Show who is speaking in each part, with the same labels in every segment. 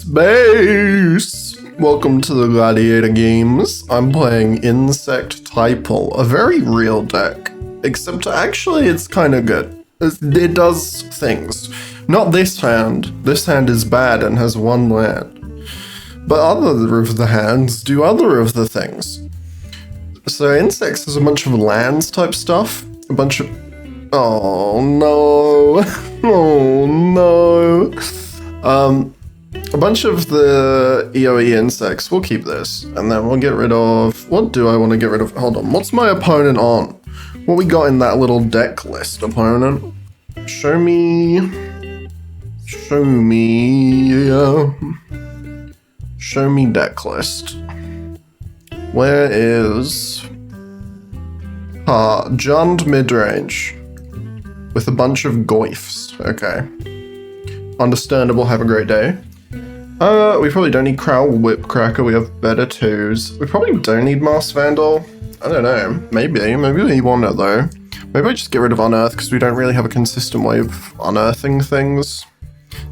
Speaker 1: Space! Welcome to the Gladiator games. I'm playing Insect Typal, a very real deck. Except actually it's kind of good. It does things. Not this hand. This hand is bad and has one land. But other of the hands do other of the things. So Insects has a bunch of lands type stuff. A bunch of... Oh no. Oh no. A bunch of the EOE insects, we'll keep this, and then we'll get rid of, what do I want to get rid of? Hold on, what's my opponent on? What we got in that little deck list, opponent? Show me deck list. Where is, Jund Midrange, with a bunch of goifs, okay. Understandable, have a great day. We probably don't need Crow Whip Cracker, we have better twos. We probably don't need Mass Vandal. I don't know, maybe we want it though. Maybe I just get rid of Unearth because we don't really have a consistent way of unearthing things.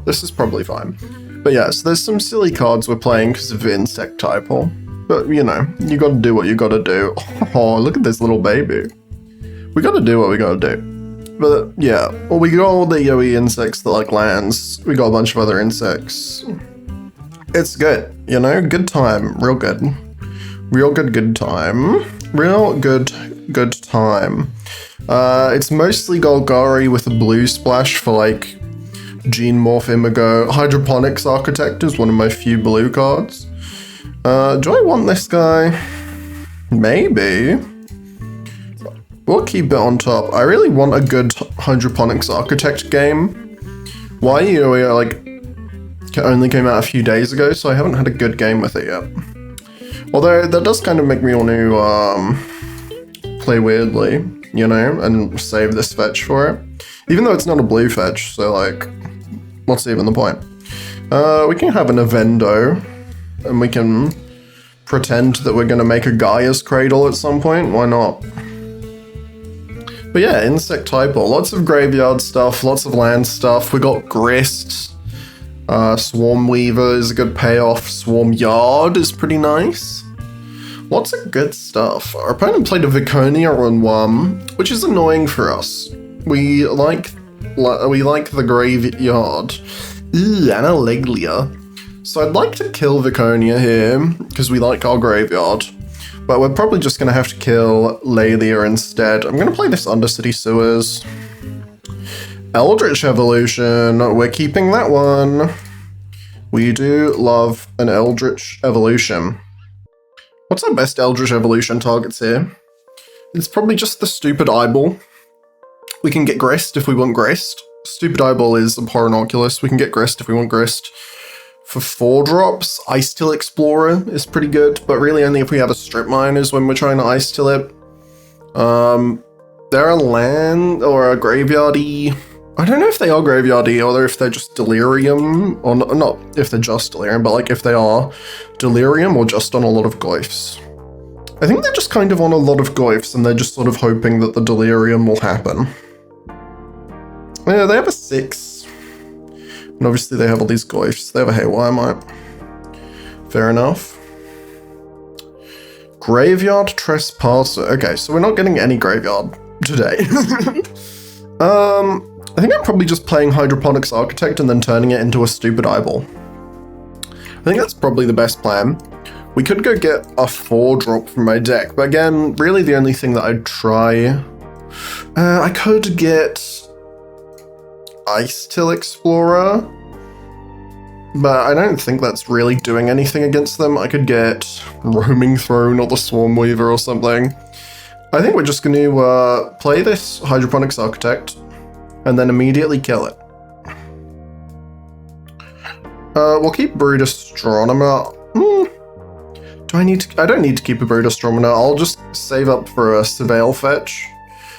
Speaker 1: This is probably fine. But yeah, so there's some silly cards we're playing because of Insect Typal. But you know, you gotta do what you gotta do. Oh, look at this little baby. We gotta do what we gotta do. But yeah, well, we got all the EOE insects that like lands. We got a bunch of other insects. It's good, you know, good time, real good. Real good time. Real good time. It's mostly Golgari with a blue splash for like Gene Morph Imago. Hydroponics Architect is one of my few blue cards. Do I want this guy? Maybe. We'll keep it on top. I really want a good Hydroponics Architect game. Why EOE like only came out a few days ago, so I haven't had a good game with it yet. Although that does kind of make me want to play weirdly, you know, and save this fetch for it. Even though it's not a blue fetch, so like, what's even the point? We can have an Avendo, and we can pretend that we're going to make a Gaia's Cradle at some point. Why not? But yeah, Insect Typal, lots of graveyard stuff, lots of land stuff. We got Grist, Swarm Weaver is a good payoff, Swarm Yard is pretty nice. Lots of good stuff. Our opponent played a Viconia on one, which is annoying for us. We like the graveyard. Ew, Analeglia. So I'd like to kill Viconia here, because we like our graveyard. But we're probably just going to have to kill Laelia instead. I'm going to play this Undercity Sewers. Eldritch Evolution. We're keeping that one. We do love an Eldritch Evolution. What's our best Eldritch Evolution targets here? It's probably just the Stupid Eyeball. We can get Grist if we want Grist. Stupid Eyeball is a Porinoculus. We can get Grist if we want Grist. For 4 drops, Ice Till Explorer is pretty good, but really only if we have a Strip Mine is when we're trying to Ice Till it. They're a land or a graveyardy. I don't know if they are graveyardy or if they're just Delirium, or not if they're just Delirium, but like if they are Delirium or just on a lot of Goifs. I think they're just kind of on a lot of Goifs and they're just sort of hoping that the Delirium will happen. Yeah, they have a 6. And obviously they have all these Goifs. They have a Haywire Mite. Fair enough. Graveyard Trespasser. Okay, so we're not getting any graveyard today. I think I'm probably just playing Hydroponics Architect and then turning it into a Stupid Eyeball. I think that's probably the best plan. We could go get a 4-drop from my deck, but again, really the only thing that I'd try... I could get Ice Till Explorer, but I don't think that's really doing anything against them. I could get Roaming Throne or the Swarm Weaver or something. I think we're just going to play this Hydroponics Architect and then immediately kill it. We'll keep Brood Astronomer. Do I need to? I don't need to keep a Brood Astronomer. I'll just save up for a Surveil fetch.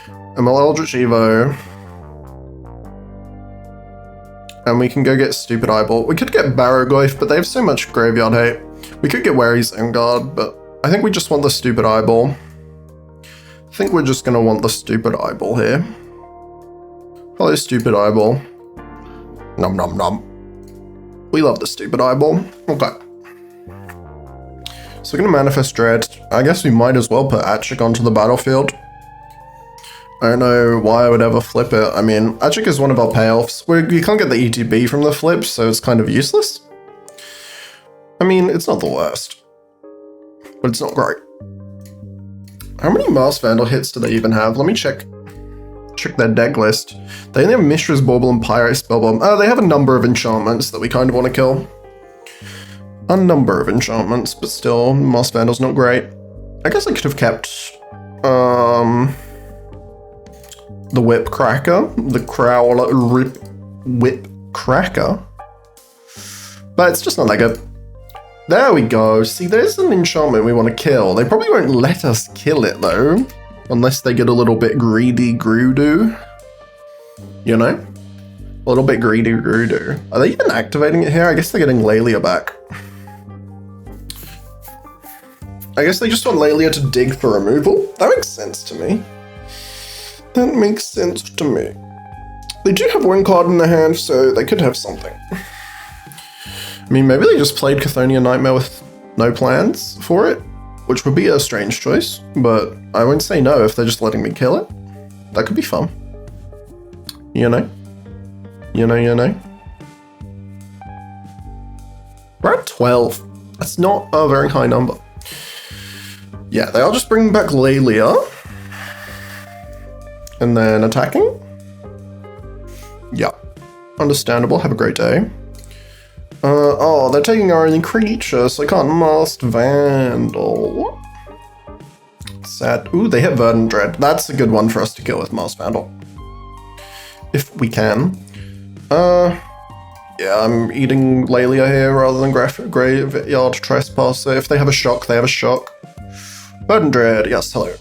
Speaker 1: And we'll Eldritch Evo. And we can go get Stupid Eyeball. We could get Barrogoyf, but they have so much graveyard hate. We could get Wary Zenguard, but I think we just want the Stupid Eyeball. I think we're just going to want the Stupid Eyeball here. Hello, Stupid Eyeball. Nom nom nom. We love the stupid eyeball. Okay. So we're going to Manifest Dread. I guess we might as well put Achik onto the battlefield. I don't know why I would ever flip it. I mean, Achik is one of our payoffs. We can't get the ETB from the flip, so it's kind of useless. I mean, it's not the worst. But it's not great. How many Masked Vandal hits do they even have? Let me check their deck list. They only have Mishra's Bauble and Pyro Spellbomb. Oh, they have a number of enchantments that we kind of want to kill. A number of enchantments, but still, Masked Vandal's not great. I guess I could have kept the Whip Cracker, the Crowler Whip Cracker. But it's just not that good. There we go. See, there's an enchantment we want to kill. They probably won't let us kill it though, unless they get a little bit greedy Grudu. You know? A little bit greedy Grudu. Are they even activating it here? I guess they're getting Laelia back. I guess they just want Laelia to dig for removal. That makes sense to me. That makes sense to me. They do have one card in their hand, so they could have something. I mean, maybe they just played Chthonian Nightmare with no plans for it, which would be a strange choice, but I won't say no if they're just letting me kill it. That could be fun. You know? You know? We're at 12. That's not a very high number. Yeah, they are just bringing back Laelia. And then attacking? Yeah. Understandable. Have a great day. Oh, they're taking our only creature, so I can't Masked Vandal. Sad. Ooh, they hit Verdant Dread. That's a good one for us to kill with Masked Vandal. If we can. Yeah, I'm eating Laelia here rather than Graveyard Trespasser. If they have a shock, they have a shock. Verdant Dread, yes, hello.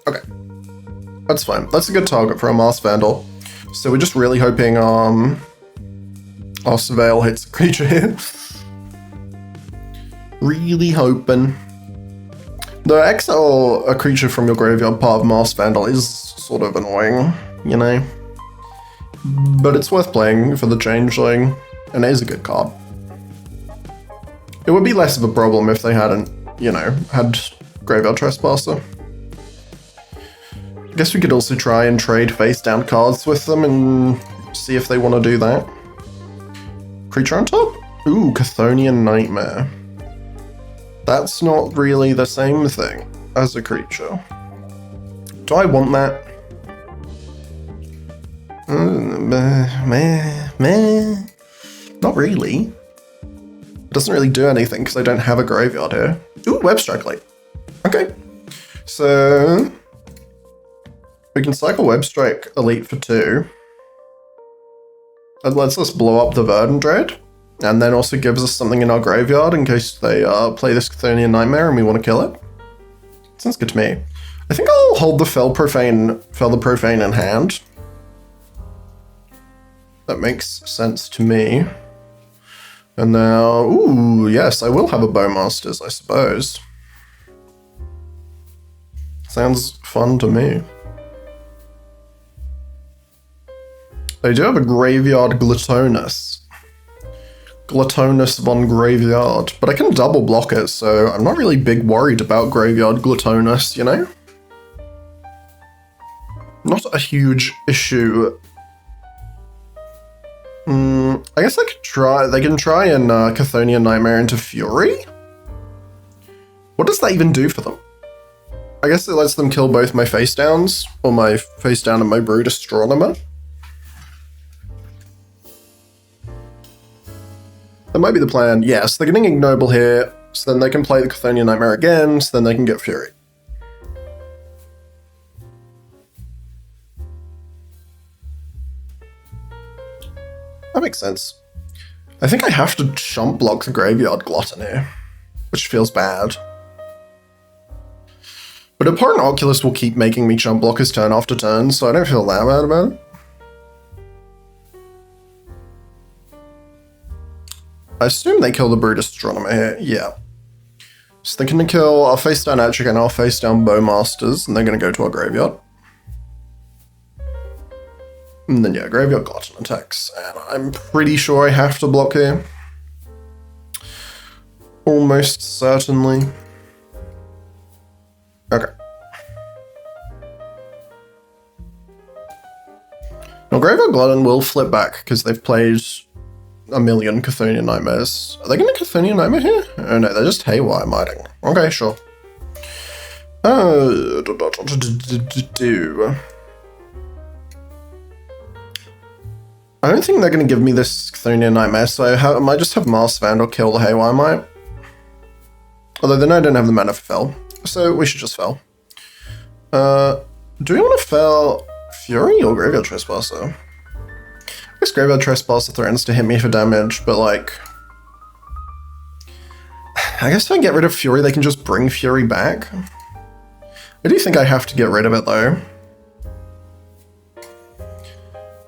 Speaker 1: Okay. That's fine. That's a good target for a Masked Vandal. So we're just really hoping, our Surveil hits a creature here. Really hoping. The exile a creature from your graveyard part of Masked Vandal is sort of annoying, you know? But it's worth playing for the Changeling, and it is a good card. It would be less of a problem if they hadn't, you know, had Graveyard Trespasser. I guess we could also try and trade face-down cards with them and see if they want to do that. Creature on top? Ooh, Chthonian Nightmare. That's not really the same thing as a creature. Do I want that? Not really. It doesn't really do anything because I don't have a graveyard here. Ooh, Web Strike Late. Okay. So we can cycle Web Strike Elite for 2. It lets us blow up the Verdant Dread, and then also gives us something in our graveyard in case they play this Chthonian Nightmare and we want to kill it. Sounds good to me. I think I'll hold the Fel the Profane in hand. That makes sense to me. And now, ooh, yes, I will have a Bowmasters, I suppose. Sounds fun to me. They do have a Graveyard Gluttonous. Gluttonous von Graveyard. But I can double block it, so I'm not really big worried about Graveyard Gluttonous, you know? Not a huge issue. I guess they could try. They can try and Chthonian Nightmare into Fury. What does that even do for them? I guess it lets them kill both my face downs, or my face down and my Brood Astronomer. That might be the plan. Yes, they're getting Ignoble here, so then they can play the Chthonian Nightmare again, so then they can get Fury. That makes sense. I think I have to chump block the Graveyard Glutton here, which feels bad. But Abhorrent Oculus will keep making me chump block his turn after turn, so I don't feel that bad about it. I assume they kill the Brood Astronomer here, yeah. So they're going to kill our face down Achik and our face down Bowmasters, and they're going to go to our graveyard. And then yeah, Graveyard Glutton attacks, and I'm pretty sure I have to block here. Almost certainly. Okay. Now, Graveyard Glutton will flip back because they've played a million Chthonian Nightmares. Are they going to Chthonian Nightmare here? Oh no, they're just Haywire Mighting. Okay, sure. I don't think they're going to give me this Chthonian Nightmare, so I might just have Masked Vandal kill the Haywire Might. Although then I don't have the mana for Fell, so we should just Fell. Do we want to Fell Fury or Graveyard Trespasser? I guess Graveyard Trespasser threatens to hit me for damage, but like... I guess if I get rid of Fury, they can just bring Fury back. I do think I have to get rid of it though.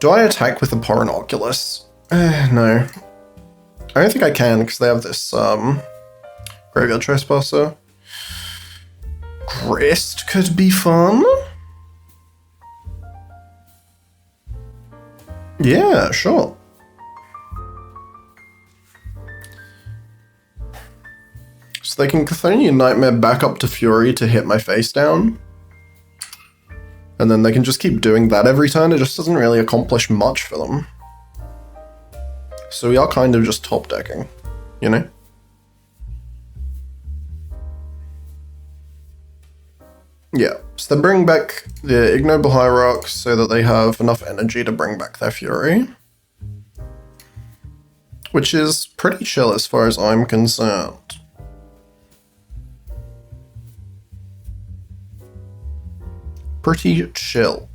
Speaker 1: Do I attack with the Abhorrent Oculus? No. I don't think I can because they have this Graveyard Trespasser. Grist could be fun. Yeah, sure. So they can Chthonian Nightmare back up to Fury to hit my face down. And then they can just keep doing that every turn. It just doesn't really accomplish much for them. So we are kind of just top decking, you know? Yeah, so they bring back the Ignoble Hierarch so that they have enough energy to bring back their Fury. Which is pretty chill as far as I'm concerned. Pretty chill.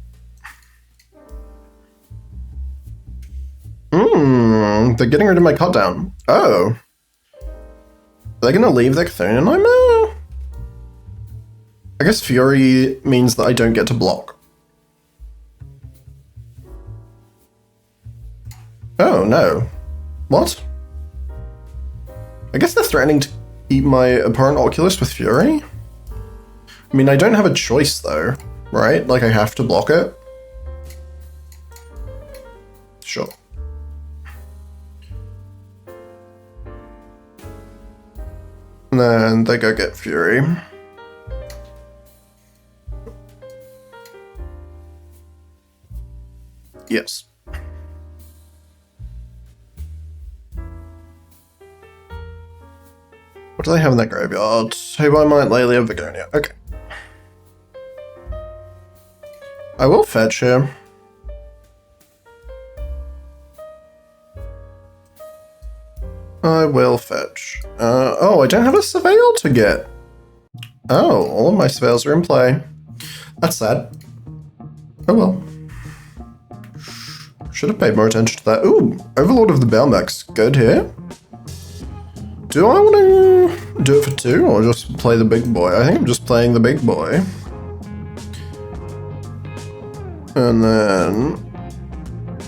Speaker 1: They're getting rid of my cut down. Oh. Are they gonna leave their Chthonian Nightmare? I guess Fury means that I don't get to block. Oh no. What? I guess they're threatening to eat my Abhorrent Oculus with Fury? I mean, I don't have a choice though, right? Like I have to block it? Sure. And then they go get Fury. Yes. What do they have in that graveyard? Who I might Laelia Vigonia. Okay. I will fetch him. I will fetch. Oh, I don't have a Surveil to get. Oh, all of my Surveils are in play. That's sad. Oh well. Should have paid more attention to that. Ooh, Overlord of the Belmax. Good here. Do I want to do it for 2 or just play the big boy? I think I'm just playing the big boy. And then...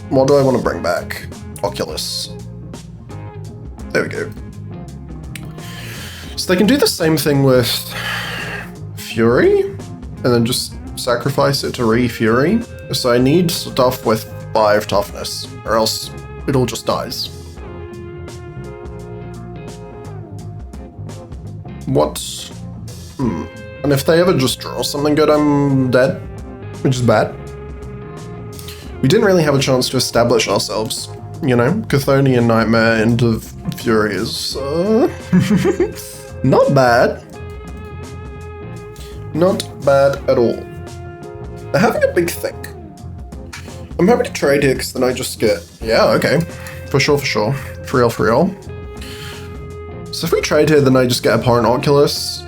Speaker 1: what do I want to bring back? Oculus. There we go. So they can do the same thing with Fury, and then just sacrifice it to re-Fury. So I need stuff with 5 toughness, or else it all just dies. What? And if they ever just draw something good, I'm dead, which is bad. We didn't really have a chance to establish ourselves, you know? Chthonian Nightmare into Fury is not bad. Not bad at all. They're having a big think. I'm happy to trade here because then I just get... yeah, okay. For sure, for sure. For real, for real. So if we trade here, then I just get Abhorrent Oculus.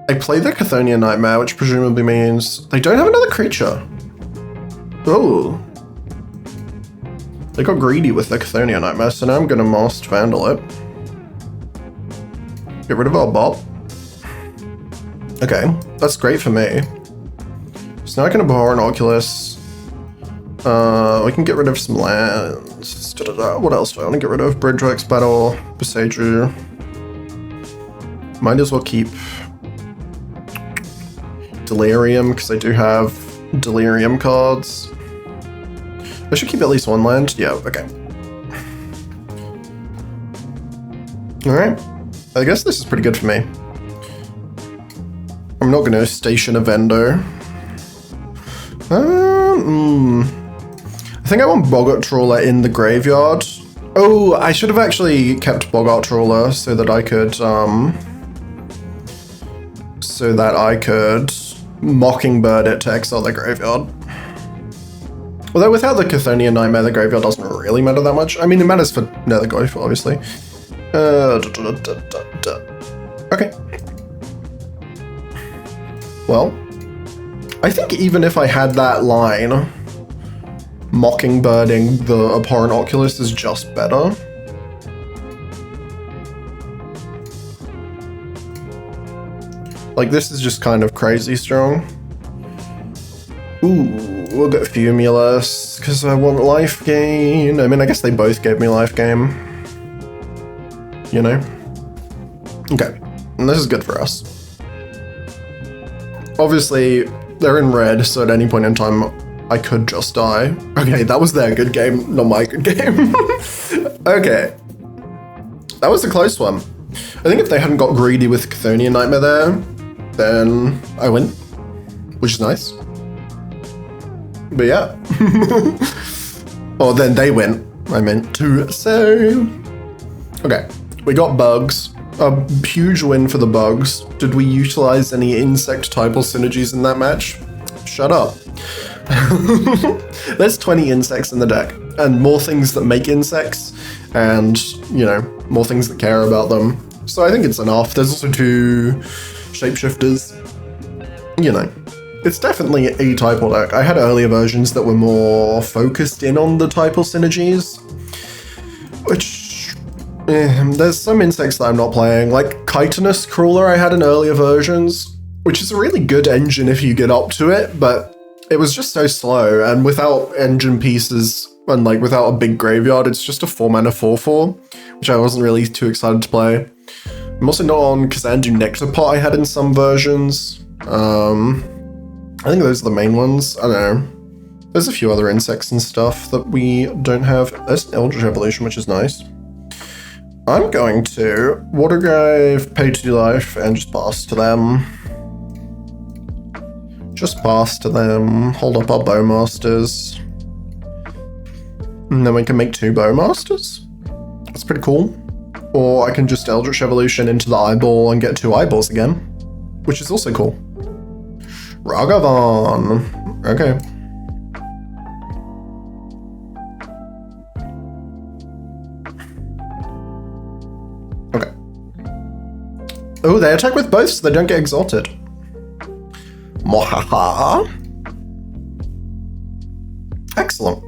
Speaker 1: I play the Chthonian Nightmare, which presumably means they don't have another creature. Oh. They got greedy with the Chthonian Nightmare, so now I'm gonna Masked Vandal it. Get rid of our bot. Okay, that's great for me. So now I can Abhorrent Oculus. We can get rid of some lands. What else do I want to get rid of? Bridgeworks Battle, Beseiju. Might as well keep Delirium, because I do have Delirium cards. I should keep at least 1 land. Yeah, okay. Alright. I guess this is pretty good for me. I'm not going to station a vendor. I think I want Boggart Trawler in the graveyard. Oh, I should have actually kept Boggart Trawler so that I could Mockingbird it to exile the graveyard. Although without the Chthonian Nightmare, the graveyard doesn't really matter that much. I mean, it matters for Netherglyph, obviously. Okay. Well, I think even if I had that line, Mockingbirding the Abhorrent Oculus is just better. Like, this is just kind of crazy strong. Ooh, we'll get Fumulus, because I want life gain. I mean, I guess they both gave me life gain. You know? Okay, and this is good for us. Obviously, they're in red, so at any point in time, I could just die. Okay, that was their good game, not my good game. Okay. That was a close one. I think if they hadn't got greedy with Chthonian Nightmare there, then I win, which is nice. But yeah. Or then they win, I meant to say. Okay, we got bugs. A huge win for the bugs. Did we utilize any insect Typal synergies in that match? Shut up. There's 20 insects in the deck, and more things that make insects, and, you know, more things that care about them. So I think it's enough. There's also 2 shapeshifters. You know, it's definitely a Typal deck. I had earlier versions that were more focused in on the Typal synergies, which... there's some insects that I'm not playing, like Chitinous Crawler I had in earlier versions, which is a really good engine if you get up to it, but it was just so slow, and without engine pieces, and like without a big graveyard, it's just a 4-mana 4/4, which I wasn't really too excited to play. I'm also not on Kazandu Nectarpot I had in some versions. I think those are the main ones. I don't know. There's a few other insects and stuff that we don't have. There's an Eldritch Evolution, which is nice. I'm going to Watergrave, pay 2 life, and just pass to them. Just pass to them, hold up our Bowmasters. And then we can make 2 Bowmasters. That's pretty cool. Or I can just Eldritch Evolution into the eyeball and get 2 eyeballs again, which is also cool. Ragavan. Okay. Oh, they attack with both, so they don't get exalted. Mohaha. Excellent.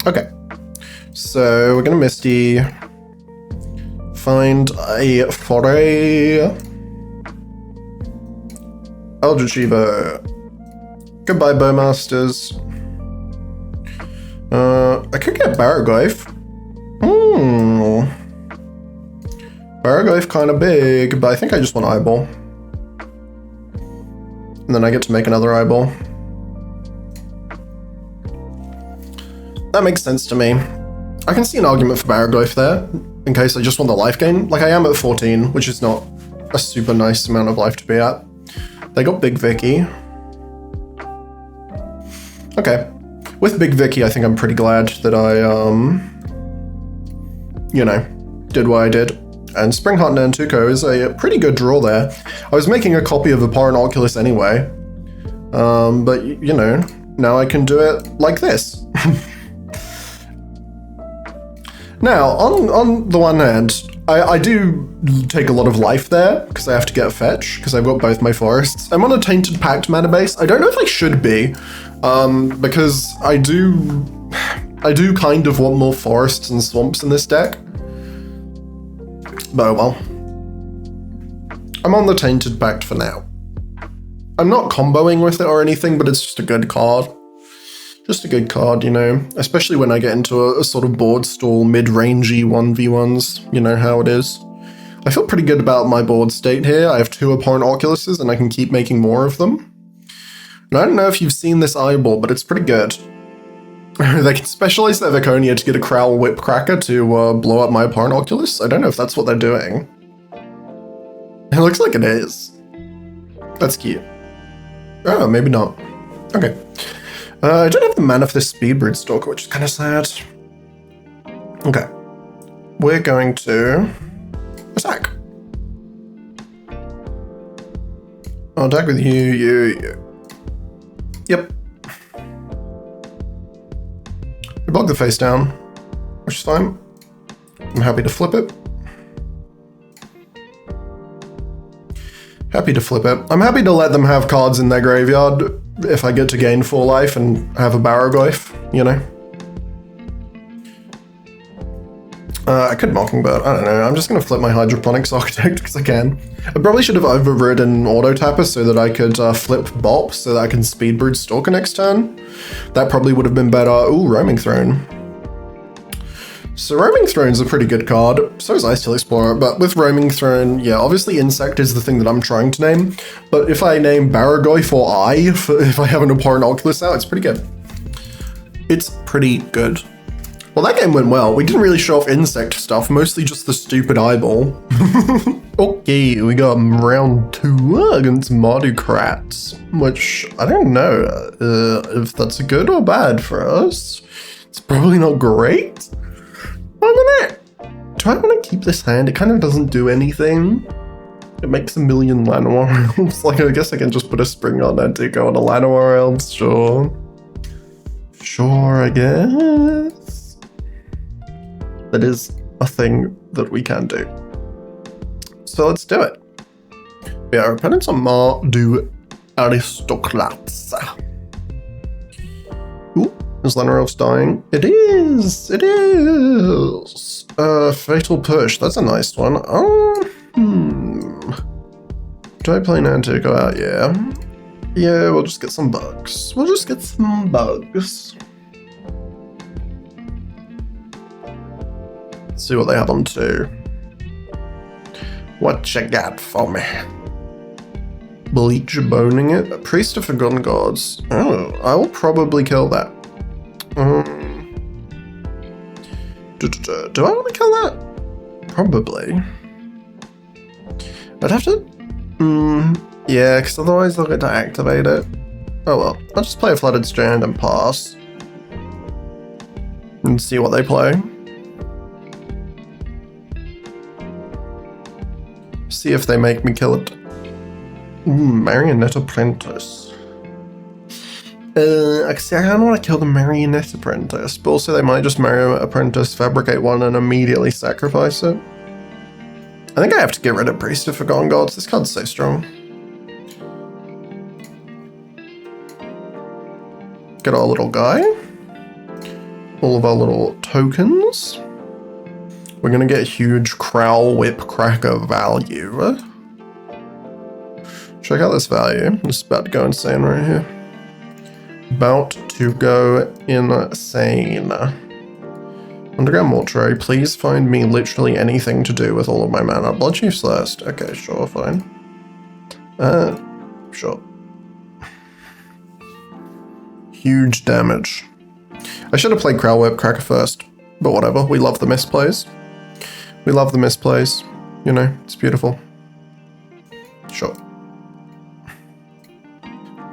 Speaker 1: Okay. So we're gonna Misty. Find a foray. Eldritch Evo. Goodbye, Bowmasters. I could get Barraglyph. Barraglyph kind of big, but I think I just want eyeball. And then I get to make another eyeball. That makes sense to me. I can see an argument for Barraglyph there, in case I just want the life gain. Like, I am at 14, which is not a super nice amount of life to be at. They got Big Vicky. Okay. With Big Vicky, I think I'm pretty glad that I, you know, did what I did. And Springheart Nantuko is a pretty good draw there. I was making a copy of Abhorrent Oculus anyway. But, you know, now I can do it like this. Now, on the one hand, I do take a lot of life there, because I have to get a fetch, because I've got both my forests. I'm on a Tainted Pact mana base. I don't know if I should be, because I do kind of want more forests and swamps in this deck. But oh well. I'm on the Tainted Pact for now. I'm not comboing with it or anything, but it's just a good card. Just a good card, you know, especially when I get into a sort of board stall, mid-rangey 1v1s, you know how it is. I feel pretty good about my board state here. I have 2 Abhorrent Oculuses and I can keep making more of them. And I don't know if you've seen this eyeball, but it's pretty good. They can specialize their Viconia to get a Crowl Whip Cracker to blow up my opponent Oculus. I don't know if that's what they're doing. It looks like it is. That's cute. Oh, maybe not. Okay. I don't have the mana for this Speedbird Stalker, which is kind of sad. Okay. We're going to attack. I'll attack with you. Yep. We block the face down, which is fine. I'm happy to flip it. Happy to flip it. I'm happy to let them have cards in their graveyard if I get to gain 4 life and have a Barrogoyf, you know? I could Mockingbird, I don't know. I'm just going to flip my Hydroponics Architect because I can. I probably should have overridden Auto Tapper so that I could flip Bop so that I can Speedbird Stalker next turn. That probably would have been better. Ooh, Roaming Throne. So Roaming Throne's a pretty good card. So is Ice Hill Explorer, but with Roaming Throne, yeah, obviously Insect is the thing that I'm trying to name. But if I name Barrogoyf or if I have an Abhorrent Oculus out, it's pretty good. It's pretty good. Well, that game went well. We didn't really show off insect stuff, mostly just the stupid eyeball. Okay, we got round 2 against Aristocrats, which I don't know if that's good or bad for us. It's probably not great. I don't know. Do I want to keep this hand? It kind of doesn't do anything. It makes a million Llanowar elves. Like, I guess I can just put a Spring on Antico and a Llanowar elves, sure. Sure, I guess. That is a thing that we can do. So let's do it. Yeah, our opponents are Mardu Aristocrats. Ooh, is Llanowar elves dying? It is! It is! Fatal Push, that's a nice one. Do I play an Antico out? Yeah. Yeah, we'll just get some bugs. See what they have on 2. What you got for me? Bleach Boning it? A Priest of Forgotten Gods. Oh, I will probably kill that. Do I want to kill that? Probably. I'd have to... yeah, because otherwise they'll get to activate it. Oh well, I'll just play a Flooded Strand and pass. And see what they play. See if they make me kill it. Marionette Apprentice. Actually, I don't want to kill the Marionette Apprentice, but also they might just Marionette Apprentice, fabricate one, and immediately sacrifice it. I think I have to get rid of Priest of Forgotten Gods. This card's so strong. Get our little guy. All of our little tokens. We're going to get huge Crowl Whip Cracker value. Check out this value. I'm just about to go insane right here. About to go insane. Underground Mortuary, please find me literally anything to do with all of my mana. Bloodchief's Last. Okay, sure, fine. Sure. Huge damage. I should have played Crowl Whip Cracker first, but whatever. We love the misplays. We love the misplays. You know, it's beautiful. Sure.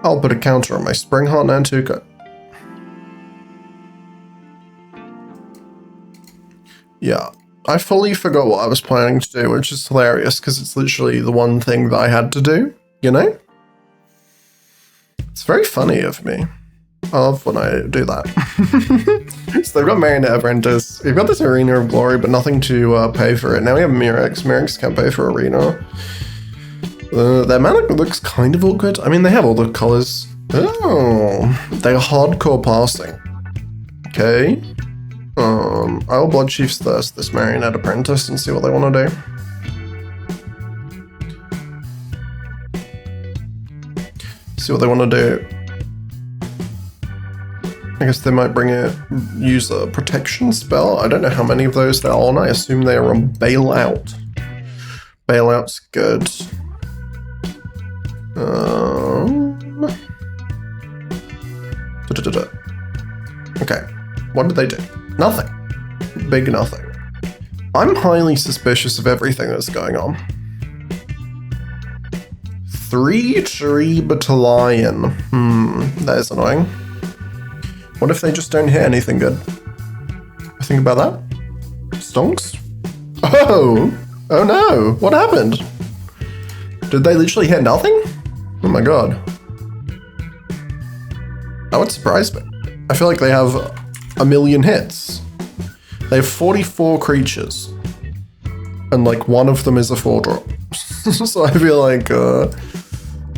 Speaker 1: I'll put a counter on my Springheart Nantuko. Yeah, I fully forgot what I was planning to do, which is hilarious because it's literally the one thing that I had to do, you know? It's very funny of me. I love when I do that. So they've got Marionette Apprentice. We've got this Arena of Glory, but nothing to pay for it. Now we have Mirex. Mirex can't pay for Arena. Their mana looks kind of awkward. I mean, they have all the colors. Oh, they're hardcore passing. Okay. I'll Bloodchief's Thirst this Marionette Apprentice and see what they want to do. See what they want to do. I guess they might use a protection spell. I don't know how many of those they're on. I assume they are on Bailout. Bailout's good. Okay. What did they do? Nothing. Big nothing. I'm highly suspicious of everything that's going on. 3-tree battalion. That is annoying. What if they just don't hit anything good? Think about that? Stonks? Oh no, what happened? Did they literally hit nothing? Oh my god. That would surprise me. I feel like they have 1,000,000 hits. They have 44 creatures. And like one of them is a 4-drop. So I feel like,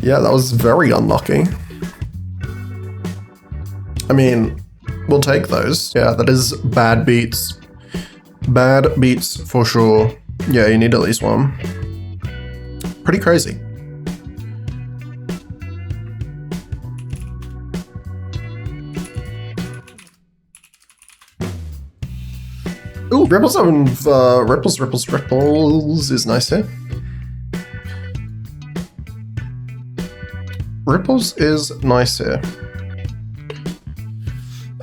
Speaker 1: yeah, that was very unlucky. I mean, we'll take those. Yeah, that is bad beats. Bad beats for sure. Yeah, you need at least one. Pretty crazy. Ooh, Ripples of Ripples is nice here. Ripples is nice here.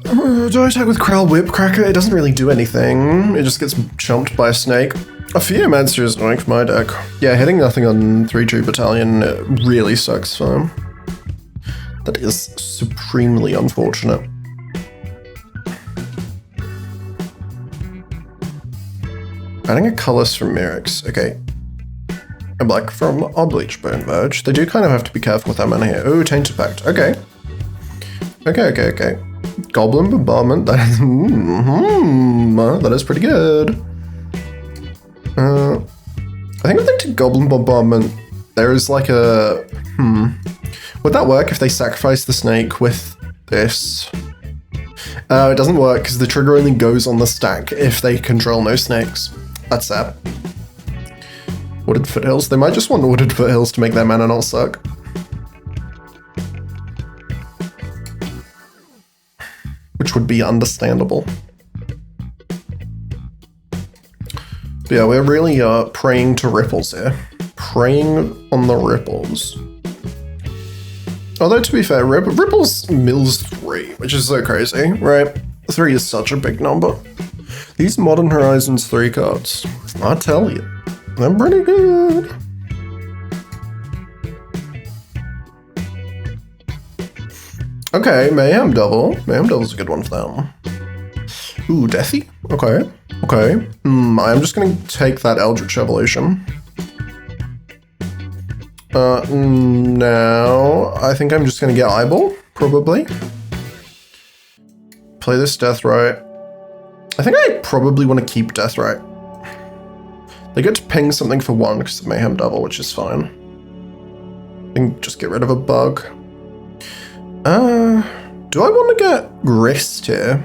Speaker 1: Do I attack with Crowl Whip Cracker? It doesn't really do anything. It just gets chomped by a snake. A Fearmancer is annoying for my deck. Yeah, hitting nothing on 3-tree battalion really sucks for him. That is supremely unfortunate. Adding a colorless from Mirrex. Okay. A black from our Bleachbone Verge. They do kind of have to be careful with that mana here. Ooh, Tainted Pact. Okay. Okay. Goblin Bombardment. That is, that is pretty good. I think with the Goblin Bombardment, there is like a... Would that work if they sacrifice the snake with this? It doesn't work because the trigger only goes on the stack if they control no snakes. That's sad. Wooded Foothills. They might just want Wooded Foothills to make their mana not suck. Which would be understandable. But yeah, we're really praying to Ripples here. Praying on the Ripples. Although, to be fair, Ripples mills 3, which is so crazy, right? 3 is such a big number. These Modern Horizons 3 cards, I tell you, they're pretty good. Okay, Mayhem Double. Mayhem Double's a good one for them. Ooh, Deathy? Okay. I'm just gonna take that Eldritch Evolution. Now, I think I'm just gonna get Eyeball, probably. Play this Deathrite. I think I probably want to keep Deathrite. They get to ping something for 1 because of Mayhem Double, which is fine. I can just get rid of a bug. Do I want to get Grist here?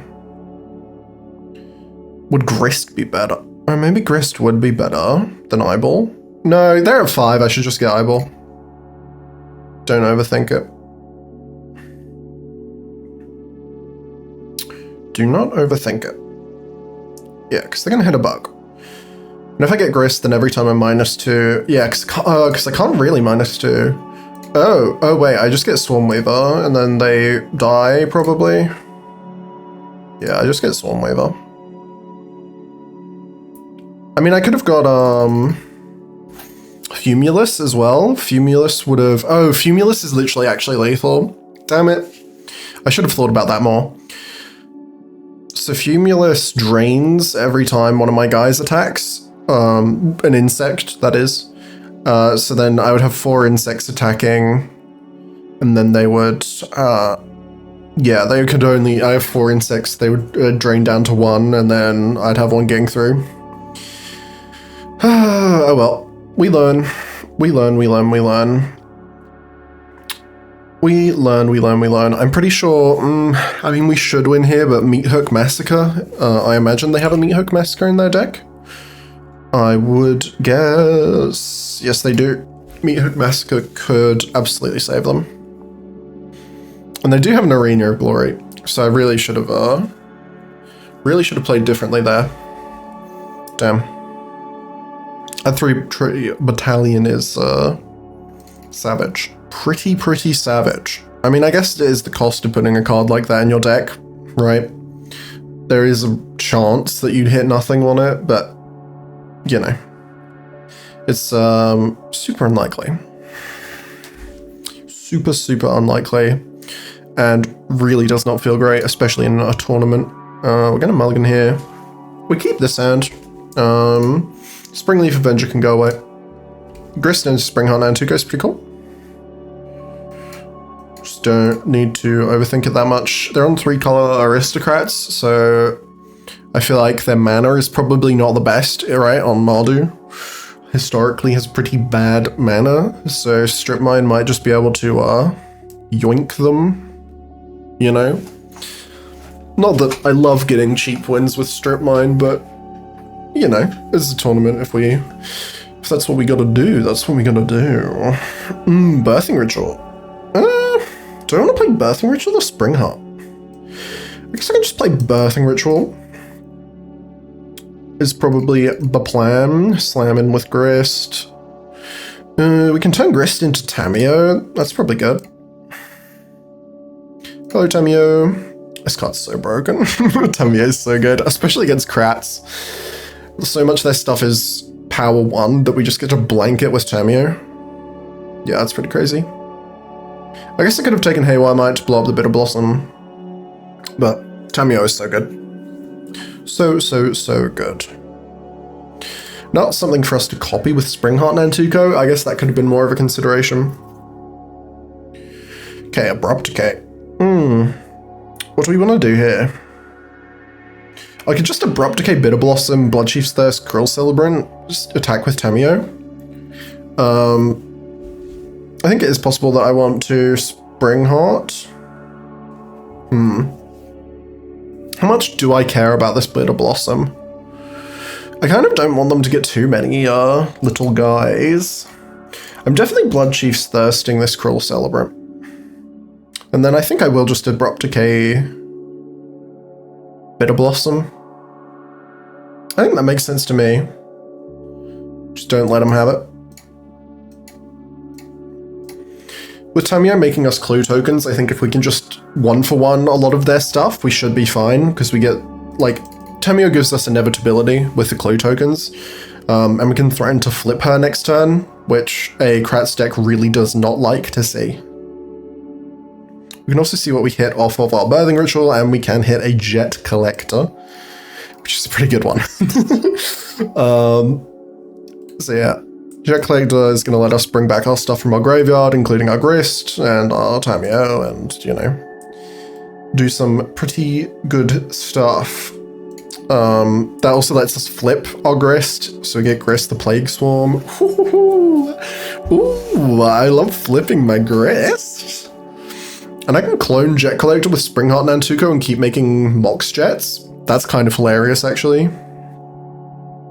Speaker 1: Would Grist be better? Or maybe Grist would be better than Eyeball. No, they're at 5, I should just get Eyeball. Don't overthink it. Do not overthink it. Yeah, because they're going to hit a bug. And if I get Grist, then every time I'm -2... Yeah, because I can't really -2. Oh, wait, I just get Swarmweaver, and then they die, probably. Yeah, I just get Swarmweaver. I mean, I could have got, Fumulus as well. Fumulus would have... Oh, Fumulus is literally actually lethal. Damn it. I should have thought about that more. So Fumulus drains every time one of my guys attacks. An insect, that is. So then I would have 4 insects attacking. And then they would... yeah, they could only... I have 4 insects. They would drain down to 1, and then I'd have 1 getting through. Oh well. We learn. I'm pretty sure, I mean, we should win here, but Meat Hook Massacre, I imagine they have a Meat Hook Massacre in their deck. I would guess, yes they do. Meat Hook Massacre could absolutely save them. And they do have an Arena of Glory, so I really should have played differently there. Damn. A 3-tree battalion is, savage. Pretty savage. I mean, I guess it is the cost of putting a card like that in your deck, right? there is a chance that you'd hit nothing on it, but, you know. It's super unlikely. Super, super unlikely. And really does not feel great, especially in a tournament. We're going to mulligan here. We keep this hand. Springleaf Avenger can go away. Grist and Springheart and Tuco is pretty cool. Just don't need to overthink it that much. They're on 3-color Aristocrats, so I feel like their mana is probably not the best, right, on Mardu. Historically has pretty bad mana, so Strip Mine might just be able to yoink them, you know? Not that I love getting cheap wins with Strip Mine, but, you know, it's a tournament. If that's what we gotta do, that's what we gotta do. Birthing Ritual. Do I want to play Birthing Ritual or Spring Heart? I guess I can just play Birthing Ritual. Is probably the plan. Slam in with Grist. We can turn Grist into Tamiyo. That's probably good. Hello, Tamiyo. This card's so broken. Tamiyo is so good, especially against Krats. So much of their stuff is power 1 that we just get to blanket with Tamiyo. Yeah, that's pretty crazy. I guess I could have taken Haywire Might to blow up the Bitter Blossom, but Tamiyo is so good. So good. Not something for us to copy with Springheart and Antuco. I guess that could have been more of a consideration. Okay, Abrupt Decay. What do we want to do here? I could just Abrupt Decay, Bitter Blossom, Bloodchief's Thirst, Krill Celebrant, just attack with Tamiyo. I think it is possible that I want to Springheart. How much do I care about this Bitter Blossom? I kind of don't want them to get too many little guys. I'm definitely Bloodchief's Thirsting this Krill Celebrant. And then I think I will just Abrupt Decay Bitter Blossom. I think that makes sense to me. Just don't let them have it. With Tamiyo making us clue tokens, I think if we can just 1-for-1 a lot of their stuff, we should be fine, because we get, like, Tamiyo gives us inevitability with the clue tokens, and we can threaten to flip her next turn, which a Kratz deck really does not like to see. We can also see what we hit off of our Birthing Ritual, and we can hit a Jet Collector, which is a pretty good one. So yeah. Jet Collector is going to let us bring back our stuff from our graveyard, including our Grist and our Tamiyo, and, you know, do some pretty good stuff. That also lets us flip our Grist, so we get Grist the Plague Swarm. Ooh, I love flipping my Grist. And I can clone Jet Collector with Springheart and Antuco and keep making Mox Jets. That's kind of hilarious, actually.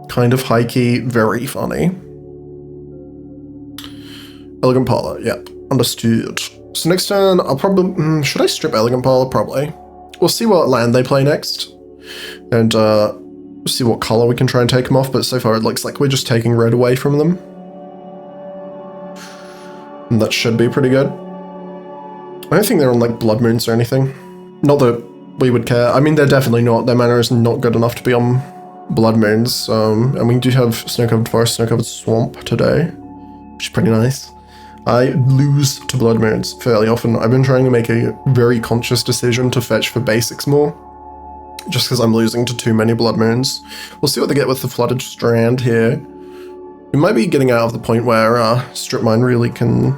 Speaker 1: Kind of high-key, very funny. Elegant Parlor, yep, understood. So next turn, I'll probably... should I strip Elegant Parlor? Probably. We'll see what land they play next. And see what color we can try and take them off, but so far it looks like we're just taking red away from them. And that should be pretty good. I don't think they're on, like, Blood Moons or anything. Not that we would care. I mean, they're definitely not. Their mana is not good enough to be on Blood Moons. And we do have Snow-Covered Forest, Snow-Covered Swamp today, which is pretty nice. I lose to Blood Moons fairly often. I've been trying to make a very conscious decision to fetch for basics more, just because I'm losing to too many Blood Moons. We'll see what they get with the Flooded Strand here. We might be getting out of the point where Strip Mine really can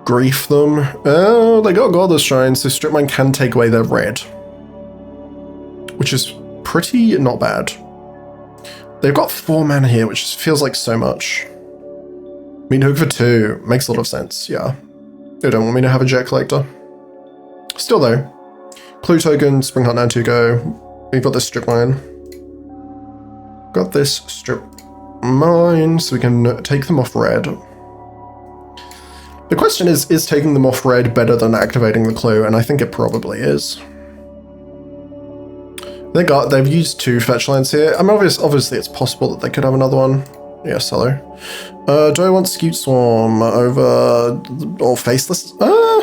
Speaker 1: grief them. Oh, they got Godless Shrine, so Strip Mine can take away their red, which is pretty not bad. They've got 4 mana here, which feels like so much. Mean Hook for 2 makes a lot of sense, yeah. They don't want me to have a Jet Collector. Still though, Clue Token, Springheart Nantuko, we've got this Strip Mine. Got this Strip Mine, so we can take them off red. The question is taking them off red better than activating the clue? And I think it probably is. They've used 2 fetch lands here. I mean, obviously it's possible that they could have another one. Yes, hello. Do I want Scute Swarm over or Faceless? I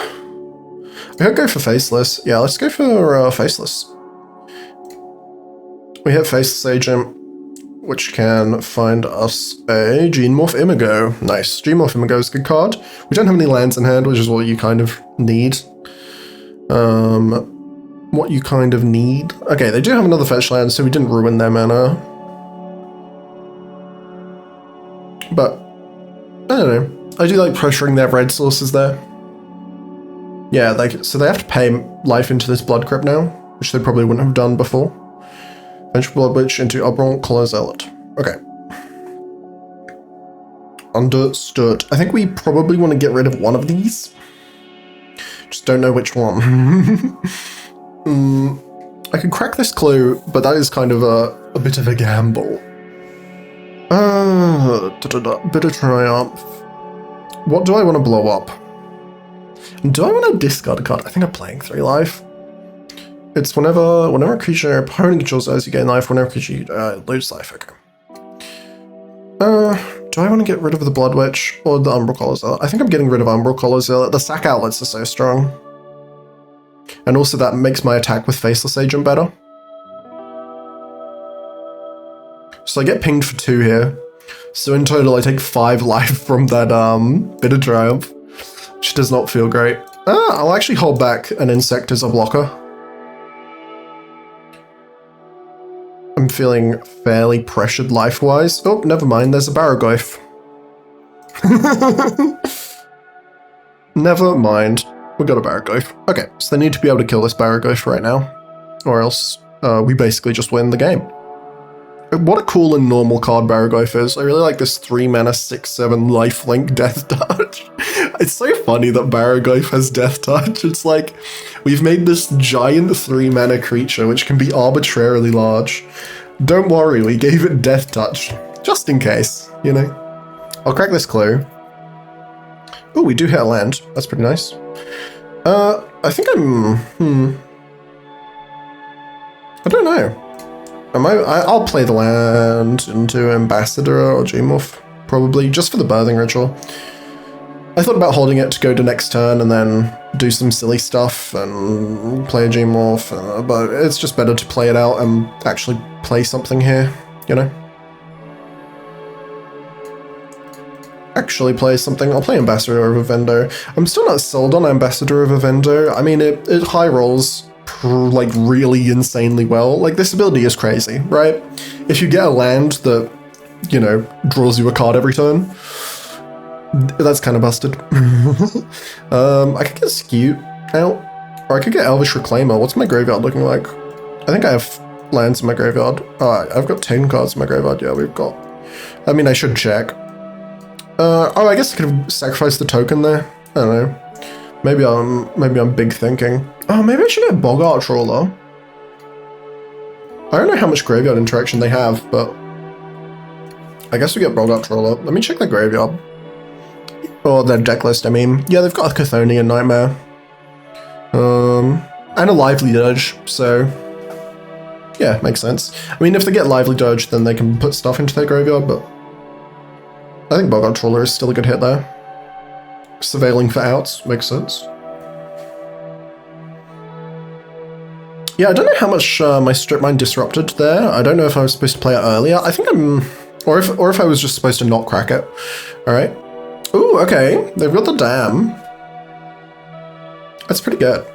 Speaker 1: could go for Faceless. Yeah, let's go for Faceless. We hit Faceless Agent, which can find us a Geomorph Imago. Nice. Geomorph Imago is a good card. We don't have any lands in hand, which is what you kind of need. What you kind of need. Okay, they do have another fetch land, so we didn't ruin their mana. But, I don't know. I do like pressuring their red sources there. Yeah, so they have to pay life into this Blood Crypt now, which they probably wouldn't have done before. Vengeful Blood Witch into Oberon Color Zealot. Okay. Understood. I think we probably want to get rid of one of these. Just don't know which one. I can crack this clue, but that is kind of a bit of a gamble. Bit of Triumph. What do I want to blow up? Do I want to discard a card? I think I'm playing 3 life. It's whenever a creature your opponent controls as you gain life, whenever a creature you lose life. Okay. Do I want to get rid of the Blood Witch or the Umbral Collar Zealot? I think I'm getting rid of Umbral Collar Zealot. The sack outlets are so strong. And also that makes my attack with Faceless Agent better. So I get pinged for 2 here. So in total I take 5 life from that bit of Triumph, which does not feel great. I'll actually hold back an Insect as a blocker. I'm feeling fairly pressured life-wise. Oh, never mind, there's a Barrogoyf. Never mind. We got a Barrogoyf. Okay, so they need to be able to kill this Barrogoyf right now, or else we basically just win the game. What a cool and normal card Barrogoyf is. I really like this 3 mana 6/7 lifelink Death Touch. It's so funny that Barrogoyf has Death Touch. It's like, we've made this giant 3 mana creature which can be arbitrarily large. Don't worry, we gave it Death Touch. Just in case, you know. I'll crack this clue. Oh, we do hit a land. That's pretty nice. I think I'm... I don't know. I'll play the land into Ambassador or Geomorph, probably, just for the Birthing Ritual. I thought about holding it to go to next turn and then do some silly stuff and play a Geomorph, but it's just better to play it out and actually play something here, you know? Actually play something. I'll play Ambassador of Avendo. I'm still not sold on Ambassador of Avendo. I mean, it high rolls like really insanely well. Like, this ability is crazy, right? If you get a land that, you know, draws you a card every turn, that's kind of busted. I could get Skewt out, or I could get Elvish Reclaimer. What's my graveyard looking like? I think I have lands in my graveyard. I've got 10 cards in my graveyard. Yeah, we've got... I mean, I should check. Oh, I guess I could have sacrificed the token there. I don't know. Maybe I'm big thinking. Oh, maybe I should get Boggart Trawler. I don't know how much graveyard interaction they have, but I guess we get Boggart Trawler. Let me check their graveyard. Or their deck list, I mean. Yeah, they've got a Chthonian Nightmare. And a Lively Dirge, so... yeah, makes sense. I mean, if they get Lively Dirge, then they can put stuff into their graveyard, but... I think Boggart Trawler is still a good hit there. Surveilling for outs, makes sense. Yeah, I don't know how much my Strip Mine disrupted there. I don't know if I was supposed to play it earlier. I think I'm... Or if I was just supposed to not crack it. Alright. Ooh, okay. They've got the Dam. That's pretty good.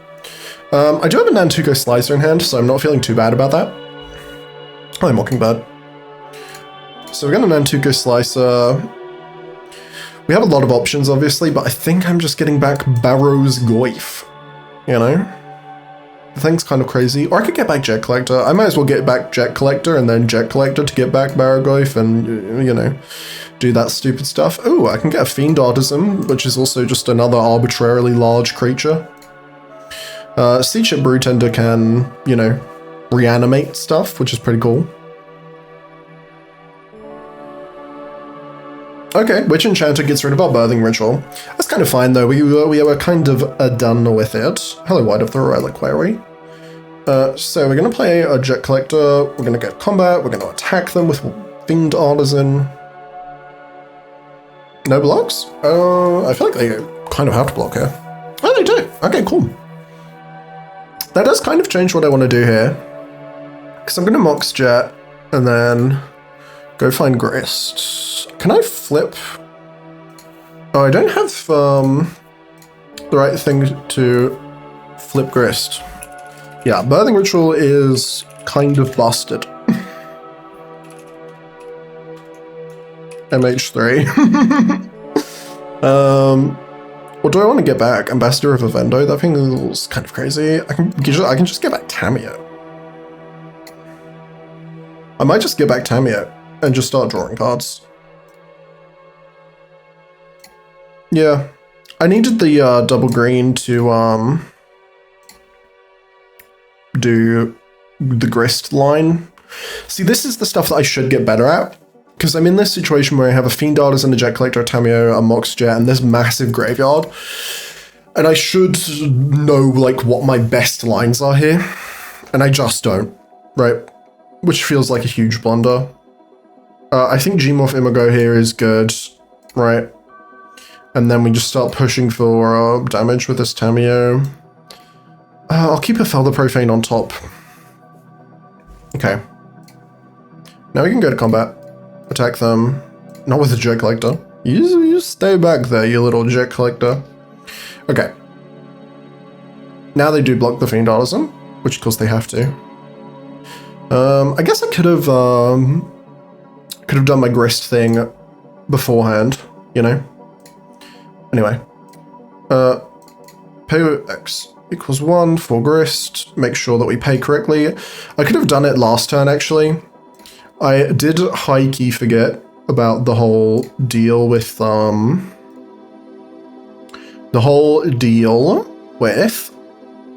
Speaker 1: I do have a Nantuko Slicer in hand, so I'm not feeling too bad about that. Hi, Mockingbird. So we're going to Nantuko Slicer. We have a lot of options, obviously, but I think I'm just getting back Barrow's Goyf. You know? The thing's kind of crazy. Or I could get back Jet Collector. I might as well get back Jet Collector and then Jet Collector to get back Barrogoyf and, you know, do that stupid stuff. Ooh, I can get a Fiend Artisan, which is also just another arbitrarily large creature. Seedship Brewtender can, you know, reanimate stuff, which is pretty cool. Okay, Witch Enchanter gets rid of our Birthing Ritual. That's kind of fine, though. We were kind of done with it. Hello, White of the Reliquary. So we're going to play a Jet Collector. We're going to get combat. We're going to attack them with Fiend Artisan. No blocks? I feel like they kind of have to block here. Oh, they do. Okay, cool. That does kind of change what I want to do here. Because I'm going to Mox Jet and then go find Grist. Can I flip? Oh, I don't have the right thing to flip Grist. Yeah, Birthing Ritual is kind of busted. MH3. What do I want to get back? Ambassador of Avendo? That thing is kind of crazy. I can just get back Tamiyo. I might just get back Tamiyo and just start drawing cards. Yeah. I needed the double green to do the Grist line. See, this is the stuff that I should get better at. Because I'm in this situation where I have a Fiend Artist and a Jet Collector, a Tamiyo, a Mox Jet, and this massive graveyard. And I should know, like, what my best lines are here. And I just don't, right? Which feels like a huge blunder. I think Gmorph Imago here is good, right? And then we just start pushing for damage with this Tamiyo. I'll keep a Felder Profane on top. Okay. Now we can go to combat. Attack them. Not with a Jet Collector. You stay back there, you little Jet Collector. Okay. Now they do block the Fiend Artisan, which of course they have to. I guess I could have done my Grist thing beforehand, you know? Anyway. Pay X equals 1 for Grist. Make sure that we pay correctly. I could have done it last turn, actually. I did high-key forget about the whole deal with,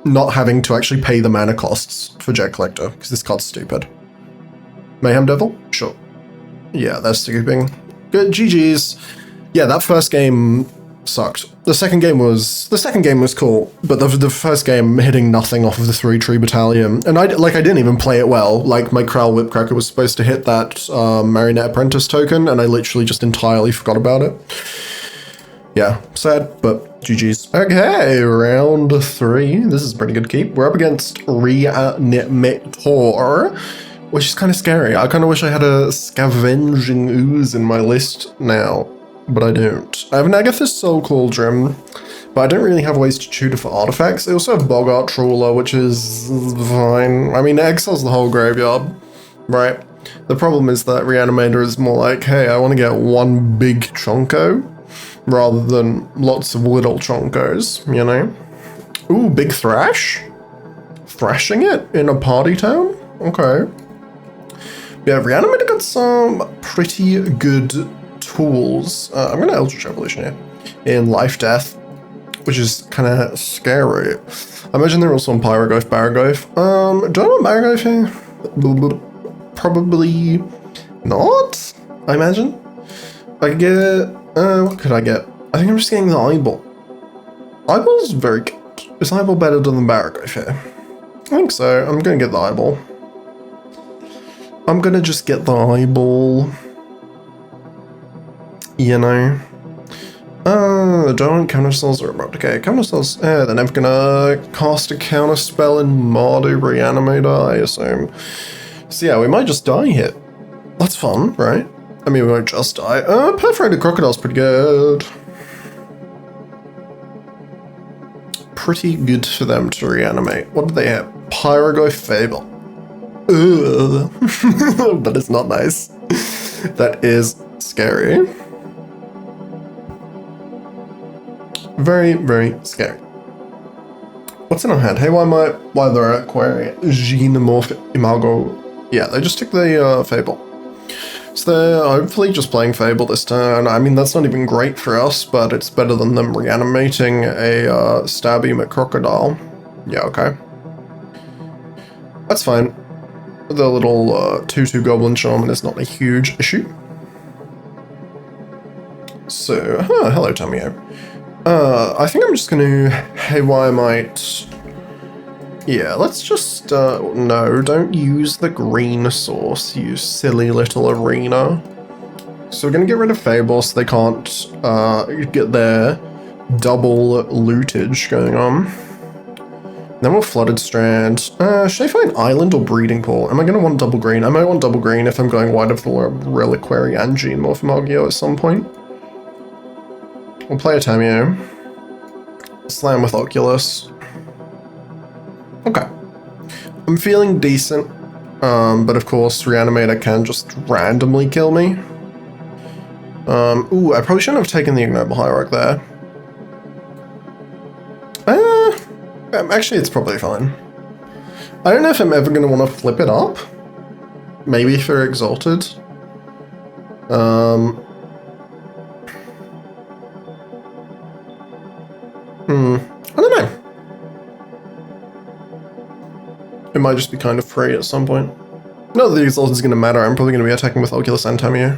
Speaker 1: not having to actually pay the mana costs for Jet Collector, because this card's stupid. Mayhem Devil? Sure. Yeah, they're scooping. Good, GG's. Yeah, that first game sucked. The second game was cool, but the first game hitting nothing off of the 3-tree battalion, and I didn't even play it well. Like, my Crowl Whipcracker was supposed to hit that Marionette Apprentice token, and I literally just entirely forgot about it. Yeah, sad, but GG's. Okay, round 3. This is a pretty good keep. We're up against Reanimator, which is kind of scary. I kind of wish I had a Scavenging Ooze in my list now. But I don't. I have an Agatha's Soul Cauldron, but I don't really have ways to tutor for artifacts. I also have Bogart Trawler, which is fine. I mean, it exiles the whole graveyard, right? The problem is that Reanimator is more like, hey, I want to get one big chonko, rather than lots of little chonkos, you know? Ooh, big thrash? Thrashing it in a party town? Okay. Yeah, Reanimator got some pretty good tools. I'm gonna Eldritch Evolution here in Life Death, which is kind of scary. I imagine they're also on Pyroglyph, Baraglyph. Do I want Baraglyph here? Probably not, I imagine. I could get, what could I get? I think I'm just getting the Eyeball. Eyeball's very good. Is Eyeball better than Baraglyph here? I think so. I'm gonna get the Eyeball. I'm gonna just get the Eyeball. You know, don't counter spells are about okay. Counter spells, they're never gonna cast a counter spell in Mardu Reanimator, I assume. So yeah, we might just die here. That's fun, right? I mean, we won't just die. Perforated Crocodile's pretty good. Pretty good for them to reanimate. What do they have? Pyroglyph Fable. Ugh. That is not nice. That is scary. Very, very scary. What's in our hand? Hey, why they're Aquarian? Xenomorph Imago. Yeah, they just took the Fable. So they're hopefully just playing Fable this turn. I mean, that's not even great for us, but it's better than them reanimating a Stabby McCrocodile. Yeah, okay. That's fine. The little 2/2 Goblin Shaman is not a huge issue. So, hello Tamiyo. I think I'm just gonna, hey, why I might, yeah, let's just, no, don't use the green source, you silly little arena. So we're gonna get rid of Fable so they can't, get their double lootage going on. Then we'll Flooded Strand. Should I find Island or Breeding Pool? Am I going to want double green? I might want double green if I'm going wide of the Reliquary and Geomorph Magio at some point. We'll play a Tameo. Slam with Oculus. Okay. I'm feeling decent, but of course Reanimator can just randomly kill me. Ooh, I probably shouldn't have taken the Ignoble Hierarch there. Actually, it's probably fine. I don't know if I'm ever going to want to flip it up. Maybe for Exalted. I don't know. It might just be kind of free at some point. Not that the Exalted is going to matter. I'm probably going to be attacking with Oculus and Tameo.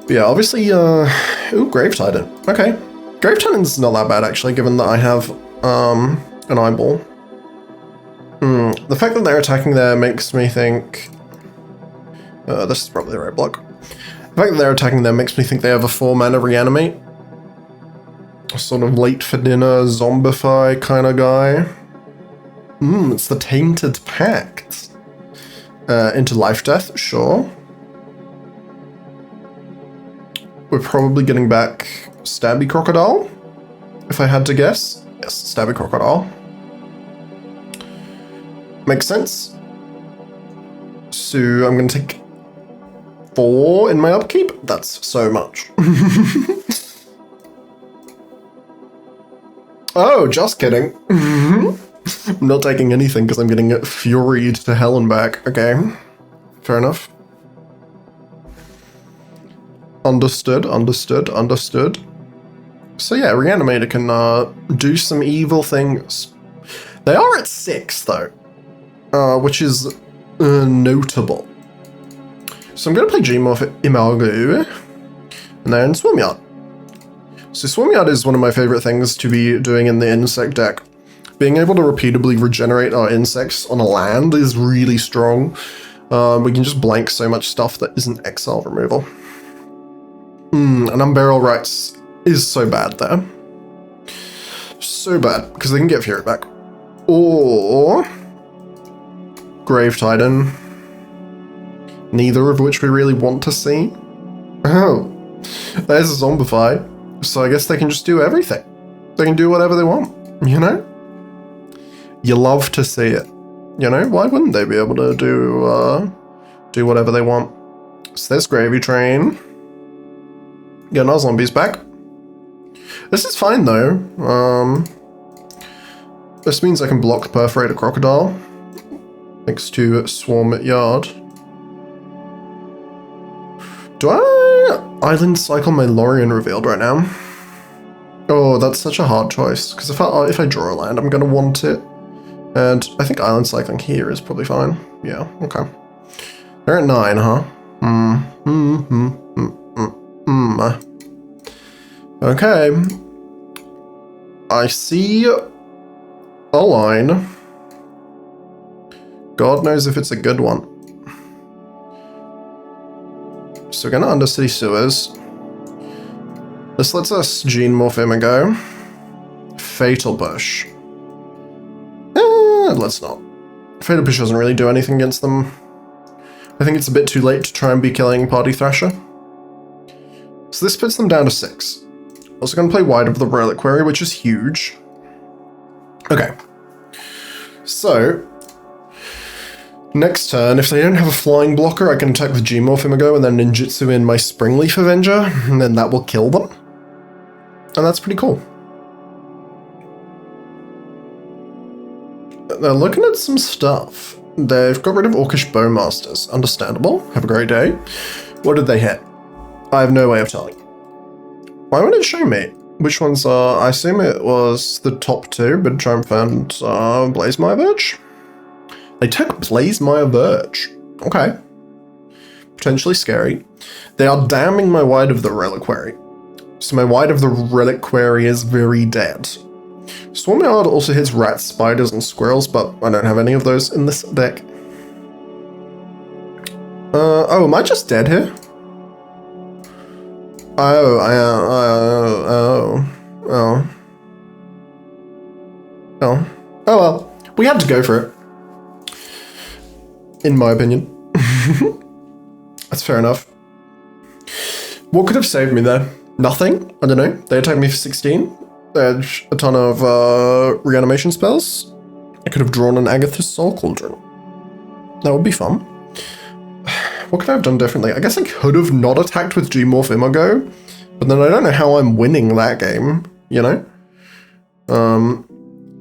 Speaker 1: But yeah, obviously, ooh, Grave Titan. Okay. Grave Titan's not that bad, actually, given that I have, an eyeball. The fact that they're attacking there makes me think... this is probably the right block. The fact that they're attacking there makes me think they have a 4-mana Reanimate. A sort of late for dinner, zombify kind of guy. It's the Tainted Pact. Into Life Death, sure. We're probably getting back Stabby Crocodile, if I had to guess. Yes, Stabby Crocodile. Makes sense. So I'm going to take 4 in my upkeep. That's so much. Oh, just kidding. I'm not taking anything because I'm getting furied to hell and back. Okay, fair enough. Understood, understood, understood. So yeah, Reanimator can do some evil things. They are at 6 though, which is notable. So I'm going to play Geomorph Imago and then Swarmyard. So Swarmyard is one of my favorite things to be doing in the insect deck. Being able to repeatedly regenerate our insects on a land is really strong. We can just blank so much stuff that isn't exile removal. And Unburial Rites is so bad there. So bad, because they can get Fury back. Or Grave Titan. Neither of which we really want to see. Oh, there's a Zombify. So I guess they can just do everything. They can do whatever they want, you know? You love to see it. You know, why wouldn't they be able to do whatever they want? So there's Gravy Train. Getting our zombies back. This is fine though. This means I can block Perforate a Crocodile next to Swarm Yard. Do I Island Cycle my Lorien Revealed right now? Oh, that's such a hard choice, because if I draw a land, I'm going to want it. And I think Island Cycling here is probably fine. Yeah, okay. They're at 9, huh? Okay. I see a line. God knows if it's a good one. So we're going to Undercity Sewers. This lets us Geomorph Imago. Fatal Push. Let's not. Fatal Push doesn't really do anything against them. I think it's a bit too late to try and be killing Party Thrasher. So this puts them down to 6. Also going to play wide of the Reliquary, which is huge. Okay. So, next turn, if they don't have a flying blocker, I can attack with Geomorph Imago and then ninjutsu in my Springleaf Avenger, and then that will kill them. And that's pretty cool. They're looking at some stuff. They've got rid of Orcish Bowmasters. Understandable. Have a great day. What did they hit? I have no way of telling. Why won't it show me? Which ones are... I assume it was the top 2, but Triumphant and Blazemire Verge? They took Blazemire Verge. Okay. Potentially scary. They are damning my Wide of the Reliquary. So my Wide of the Reliquary is very dead. Swarmyard also hits rats, spiders, and squirrels, but I don't have any of those in this deck. Oh, am I just dead here? Oh. Oh well, we had to go for it. In my opinion. That's fair enough. What could have saved me there? Nothing? I don't know. They attacked me for 16. They had a ton of reanimation spells. I could have drawn an Agatha's Soul Cauldron. That would be fun. What could I have done differently? I guess I could have not attacked with G-Morph Imago, but then I don't know how I'm winning that game, you know?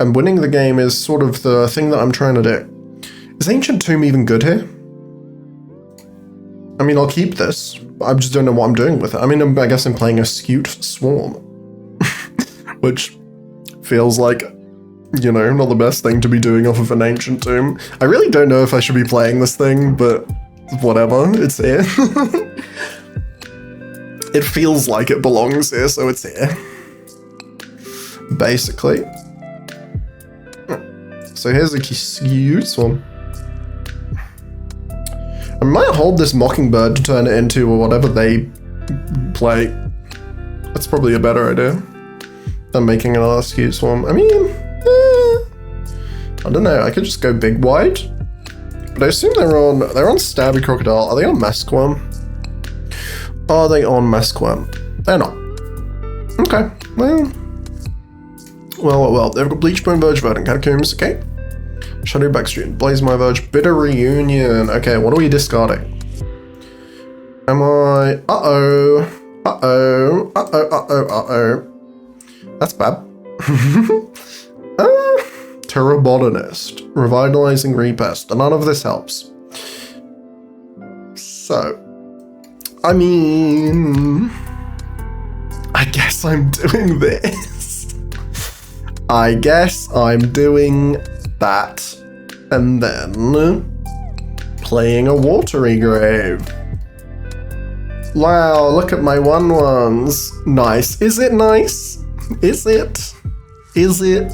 Speaker 1: And winning the game is sort of the thing that I'm trying to do. Is Ancient Tomb even good here? I mean, I'll keep this. I just don't know what I'm doing with it. I mean, I guess I'm playing Astute Swarm. Which feels like, you know, not the best thing to be doing off of an Ancient Tomb. I really don't know if I should be playing this thing, but whatever, it's here. It feels like it belongs here, so it's here. Basically. So here's a cute one. I might hold this Mockingbird to turn it into whatever they play. That's probably a better idea than making another cute swarm. I mean, I don't know. I could just go big wide, but I assume they're on Stabby Crocodile. Are they on Mesquam? Are they on Mesquam? They're not. Okay. Well. They've got Bleachbone, Verge, Verdant Catacombs. Okay. Shadow Backstreet, Blaze My Verge, Bitter Reunion. Okay, what are we discarding? Am I... Uh-oh. That's bad. Terrabotanist, Revitalizing Repest. None of this helps. So, I mean... I guess I'm doing this. I guess I'm doing that. And then playing a Watery Grave. Wow, look at my 1/1s. Nice. Is it nice? Is it? Is it?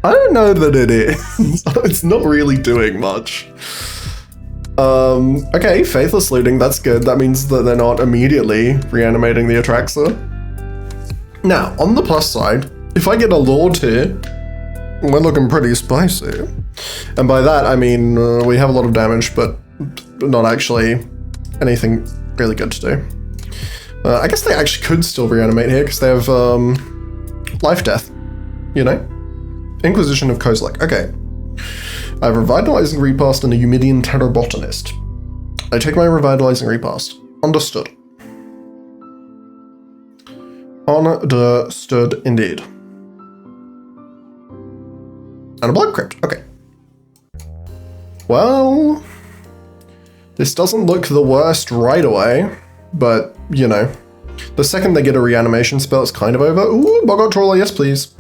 Speaker 1: I don't know that it is. It's not really doing much. Okay, Faithless Looting, that's good. That means that they're not immediately reanimating the Atraxa. Now, on the plus side, if I get a Lord here, we're looking pretty spicy. And by that, I mean, we have a lot of damage, but not actually anything really good to do. I guess they actually could still reanimate here, because they have Life Death, you know? Inquisition of Kozilek. Okay. I have Revitalizing Repast and a Eumidian Terrabotanist. I take my Revitalizing Repast. Understood. Understood indeed. And a Blood Crypt. Okay. Well, this doesn't look the worst right away, but, you know, the second they get a reanimation spell, it's kind of over. Ooh, Boggart Trawler, yes please.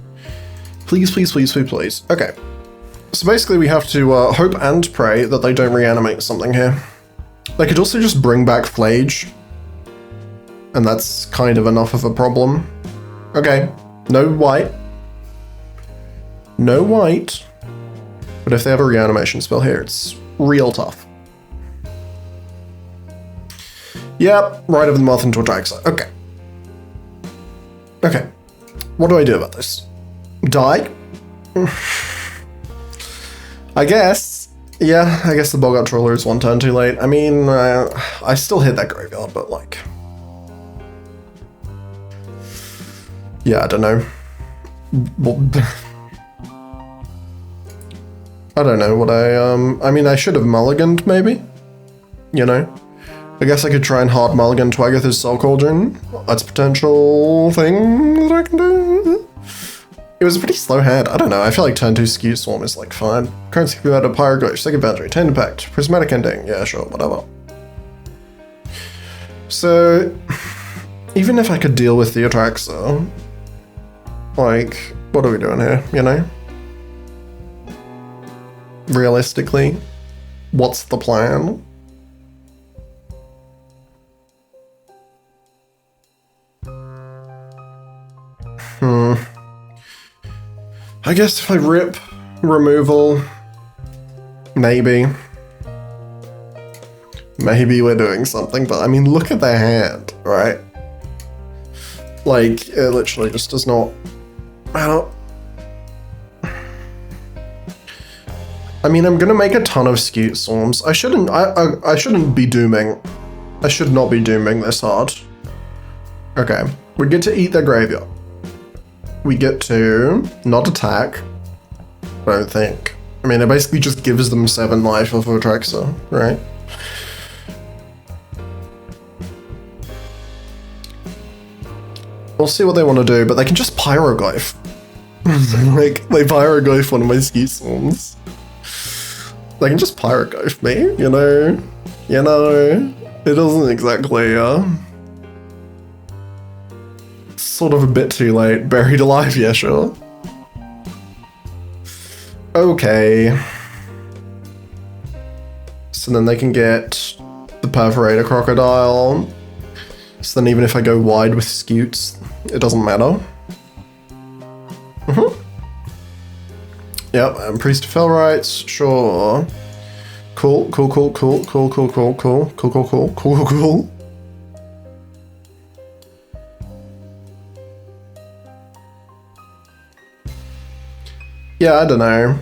Speaker 1: Please, please, please, please, please. Okay. So basically we have to hope and pray that they don't reanimate something here. They could also just bring back Flage, and that's kind of enough of a problem. Okay, no white. No white. But if they have a reanimation spell here, it's real tough. Yep, right over the mouth into Atraxa. Okay. Okay. What do I do about this? Die? I guess. Yeah, I guess the Boggart Trawler is one turn too late. I mean, I still hit that graveyard, but like... Yeah, I don't know. I don't know what I mean, I should have mulliganed, maybe? You know? I guess I could try and hard mulligan to Agatha's Soul Cauldron. That's a potential thing that I can do. It was a pretty slow hand. I don't know, I feel like turn 2 Skew Swarm is like fine. Currency can be out of Pyroglyph, Second Boundary, Tend Impact, Prismatic Ending. Yeah, sure, whatever. So, even if I could deal with the Atraxa, like, what are we doing here, you know? Realistically, what's the plan? I guess if I rip removal, maybe we're doing something, but I mean, look at their hand, right? Like, it literally just does not, I don't, I mean, I'm gonna make a ton of Scute Swarms. I shouldn't be dooming. I should not be dooming this hard. Okay, we get to eat their graveyard. We get to not attack. I don't think. I mean, it basically just gives them 7 life off of Atraxa, right? We'll see what they want to do, but they can just Pyroglyph. Like, they Pyroglyph one of my Scute Swarms. They can just Pyroglyph me, you know? You know? It doesn't exactly, sort of a bit too late. Buried alive, yeah, sure. Okay. So then they can get the Perforator Crocodile. So then even if I go wide with Scutes, it doesn't matter. Yep, and Priest of Fellrights, sure. Cool. Yeah, I don't know.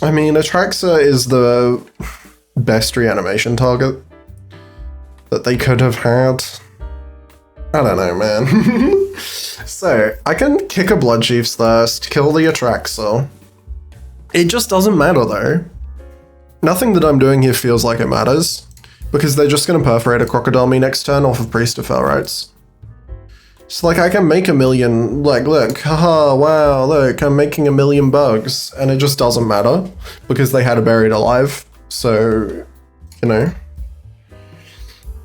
Speaker 1: I mean, Atraxa is the best reanimation target that they could have had. I don't know, man. So, I can kick a Bloodchief's Thirst, kill the Atraxa. It just doesn't matter, though. Nothing that I'm doing here feels like it matters, because they're just going to Perforate a Crocodile me next turn off of Priest of Fellrights. So, like, I can make a million, like, look, haha, wow, look, I'm making a million bugs, and it just doesn't matter, because they had a Buried Alive, so, you know.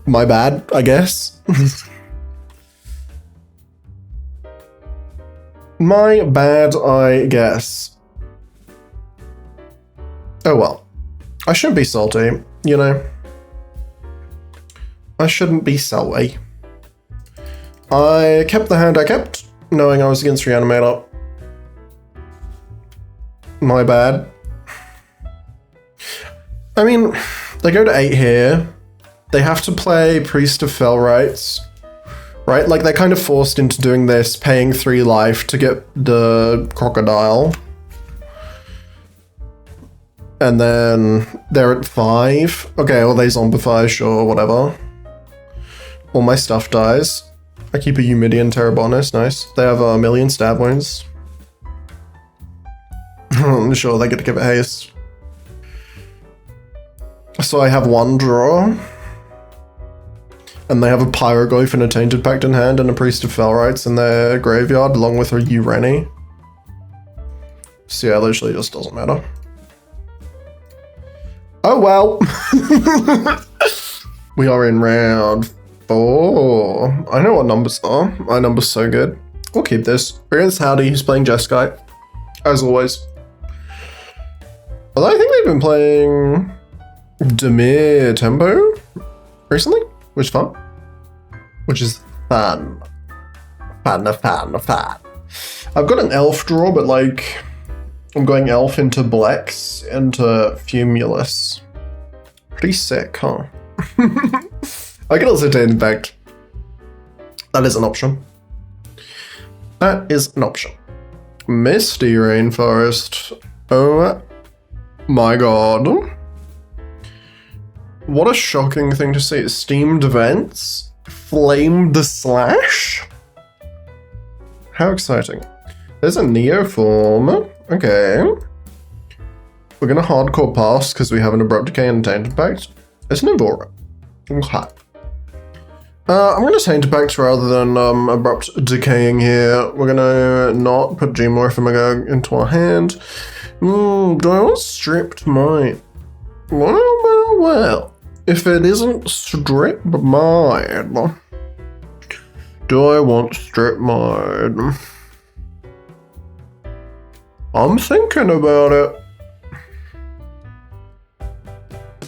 Speaker 1: My bad, I guess. My bad, I guess. Oh well. I shouldn't be salty, you know. I shouldn't be salty. I kept the hand I kept, knowing I was against Reanimator. My bad. I mean, they go to 8 here. They have to play Priest of Fellrights. Right? Like, they're kind of forced into doing this, paying 3 life to get the Crocodile. And then they're at 5. Okay, well, they zombify, sure, whatever. All my stuff dies. I keep a Eumidian Terrabonus, nice. They have a million stab wounds. Sure, they get to give it haste. So I have 1 draw. And they have a Pyroglyph and a Tainted Pact in hand and a Priest of Fellrights in their graveyard, along with a Ureni. So yeah, literally just doesn't matter. Oh well! We are in round 4. I know what numbers are. My number's so good. We'll keep this. We're against Howdy, who's playing Jeskai. As always. Although I think they've been playing Demir Tempo recently. Which is fun. Which is fun. Fun. I've got an elf draw, but like, I'm going elf into Blex, into Fumulus. Pretty sick, huh? I can also Tainted Pact. That is an option. That is an option. Misty Rainforest. Oh my god. What a shocking thing to see. Steamed Vents? Flamed the Slash? How exciting. There's a Neoform. Okay. We're gonna hardcore pass because we have an Abrupt Decay and a Tainted Pact. It's an Evora. Okay. I'm gonna Tainted Pact rather than Abrupt Decaying here. We're gonna not put Gmorphomaga into our hand. Do I want Stripped Mine? Well. If it isn't Strip Mine, do I want Strip Mine? I'm thinking about it.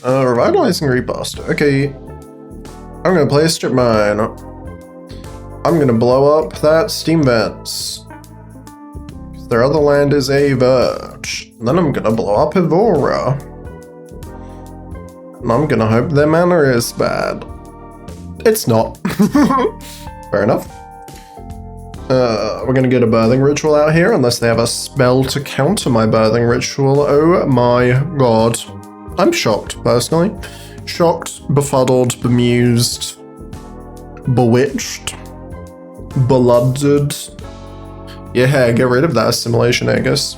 Speaker 1: Revitalizing Rebuster. Okay. I'm gonna play a Strip Mine. I'm gonna blow up that Steam Vents. Their other land is a Verge. Then I'm gonna blow up Evora. I'm gonna hope their mana is bad. It's not. Fair enough. We're gonna get a birthing ritual out here, unless they have a spell to counter my birthing ritual. Oh my god. I'm shocked, personally. Shocked, befuddled, bemused, bewitched, beloved. Yeah, get rid of that assimilation, I guess.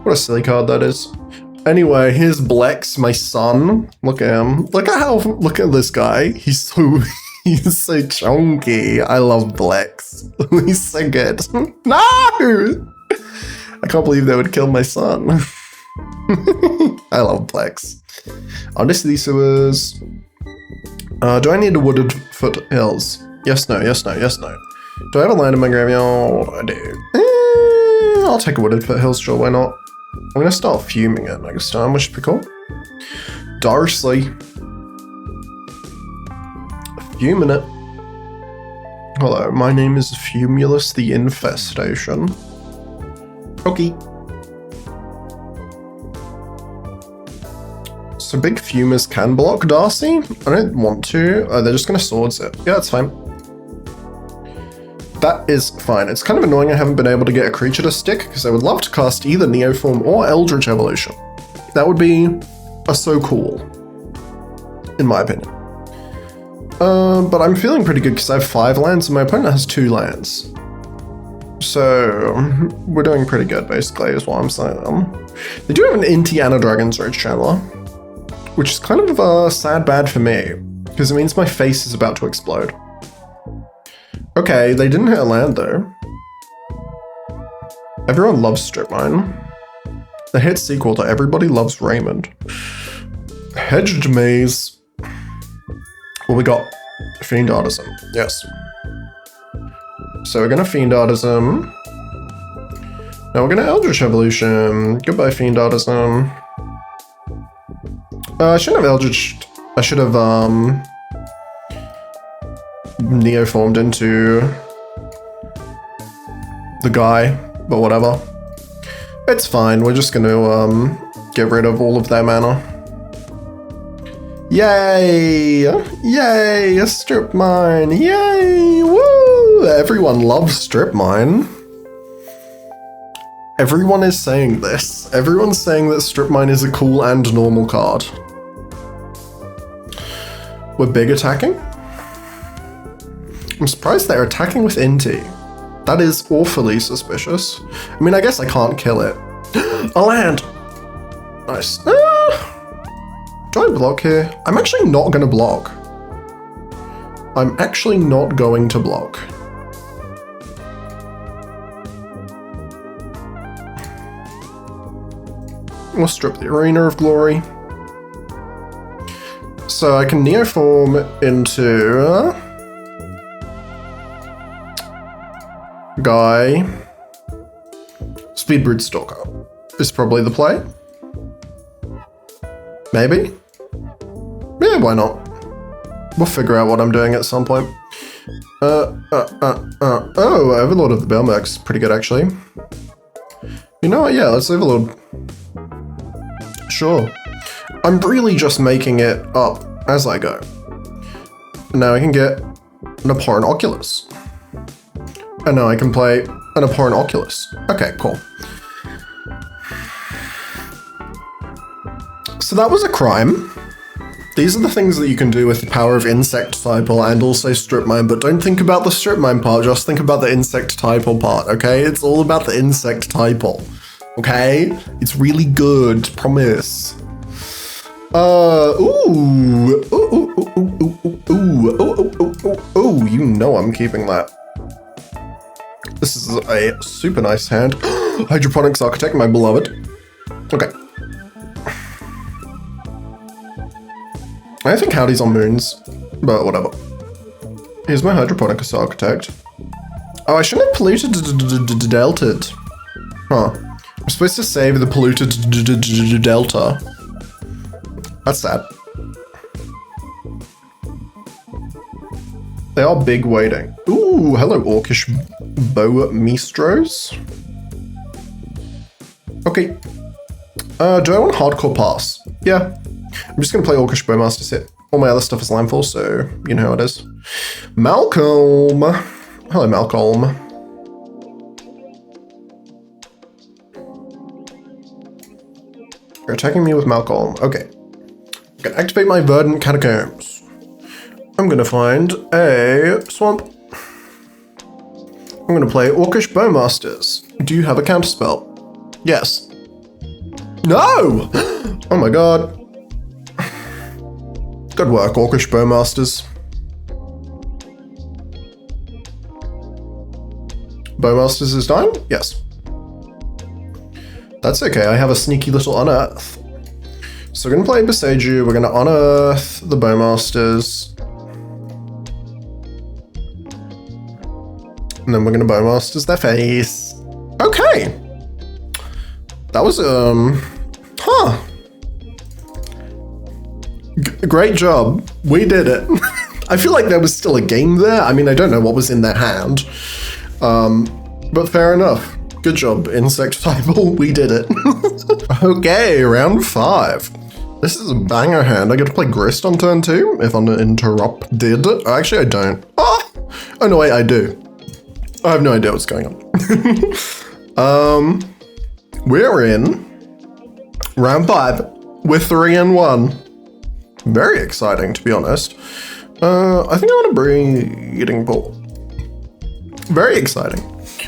Speaker 1: What a silly card that is. Anyway, here's Blex, my son. Look at him. Look at this guy. He's so chunky. I love Blex. He's so good. No! I can't believe they would kill my son. I love Blex. Undercity sewers. Do I need a wooded foothills? Yes, no, yes, no, yes, no. Do I have a land in my graveyard? I do. I'll take a wooded foothills, sure, why not? I'm gonna start fuming it next time, which should be cool. Darcy. Fuming it. Hello, my name is Fumulus the Infestation. Okay. So big fumers can block Darcy? I don't want to. Oh, they're just gonna swords it. Yeah, that's fine. That is fine. It's kind of annoying I haven't been able to get a creature to stick, because I would love to cast either Neoform or Eldritch Evolution. That would be so cool, in my opinion. But I'm feeling pretty good because I have 5 lands and my opponent has 2 lands. So we're doing pretty good, basically, is what I'm saying. They do have an Intiana Dragon's Rage Channeler, which is kind of sad bad for me, because it means my face is about to explode. Okay, they didn't hit a land though. Everyone loves Strip Mine. The hit sequel to Everybody Loves Raymond. Hedged Maze. Well, we got Fiend Artisan, yes. So we're gonna Fiend Artisan. Now we're gonna Eldritch Evolution. Goodbye, Fiend Artisan. I shouldn't have Eldritch. I should have Neoformed into the guy, but whatever. It's fine. We're just gonna get rid of all of their mana. Yay! Yay! A Strip Mine! Yay! Woo! Everyone loves Strip Mine. Everyone is saying this. Everyone's saying that Strip Mine is a cool and normal card. We're big attacking? I'm surprised they're attacking with Inti. That is awfully suspicious. I mean, I guess I can't kill it. A land! Nice. Do I block here? I'm actually not going to block. I'm actually not going to block. We'll strip the Arena of Glory. So I can Neoform into Guy. Speedbrood Stalker is probably the play. Maybe? Yeah, why not? We'll figure out what I'm doing at some point. Oh, Overlord of the Belmerk's pretty good, actually. You know what? Yeah, let's Overlord. Sure. I'm really just making it up as I go. Now I can get an Abhorrent Oculus. And now I can play an Abhorrent Oculus. Okay, cool. So that was a crime. These are the things that you can do with the power of Insect Typal and also Strip Mine, but don't think about the Strip Mine part, just think about the Insect Typal part, okay? It's all about the Insect Typal, okay? It's really good, promise. You know I'm keeping that. This is a super nice hand. Hydroponics Architect, my beloved. Okay. I think Howdy's on moons, but whatever. Here's my Hydroponics Architect. Oh, I shouldn't have polluted deltaed. Huh. I'm supposed to save the polluted delta. That's sad. They are big waiting. Ooh, hello Orcish Bow-Mistros. Okay. Do I want Hardcore Pass? Yeah. I'm just going to play Orcish Bowmaster set. All my other stuff is landfall, so you know how it is. Malcolm. Hello, Malcolm. You're attacking me with Malcolm. Okay. I'm gonna activate my Verdant Catacombs. I'm gonna find a swamp. I'm gonna play Orcish Bowmasters. Do you have a counterspell? Yes. No! Oh my god. Good work, Orcish Bowmasters. Bowmasters is dying? Yes. That's okay, I have a sneaky little unearth. So we're gonna play Beside You, we're gonna unearth the Bowmasters. And then we're gonna Bowmasters their face. Okay. That was, great job. We did it. I feel like there was still a game there. I mean, I don't know what was in their hand. But fair enough. Good job, Insect Typal. We did it. Okay, round 5. This is a banger hand. I get to play Grist on turn 2 if uninterrupted. Actually, I don't. Oh no, wait, I do. I have no idea what's going on. We're in round 5 with 3 and 1. Very exciting, to be honest. I think I want a Breeding Pool. Very exciting.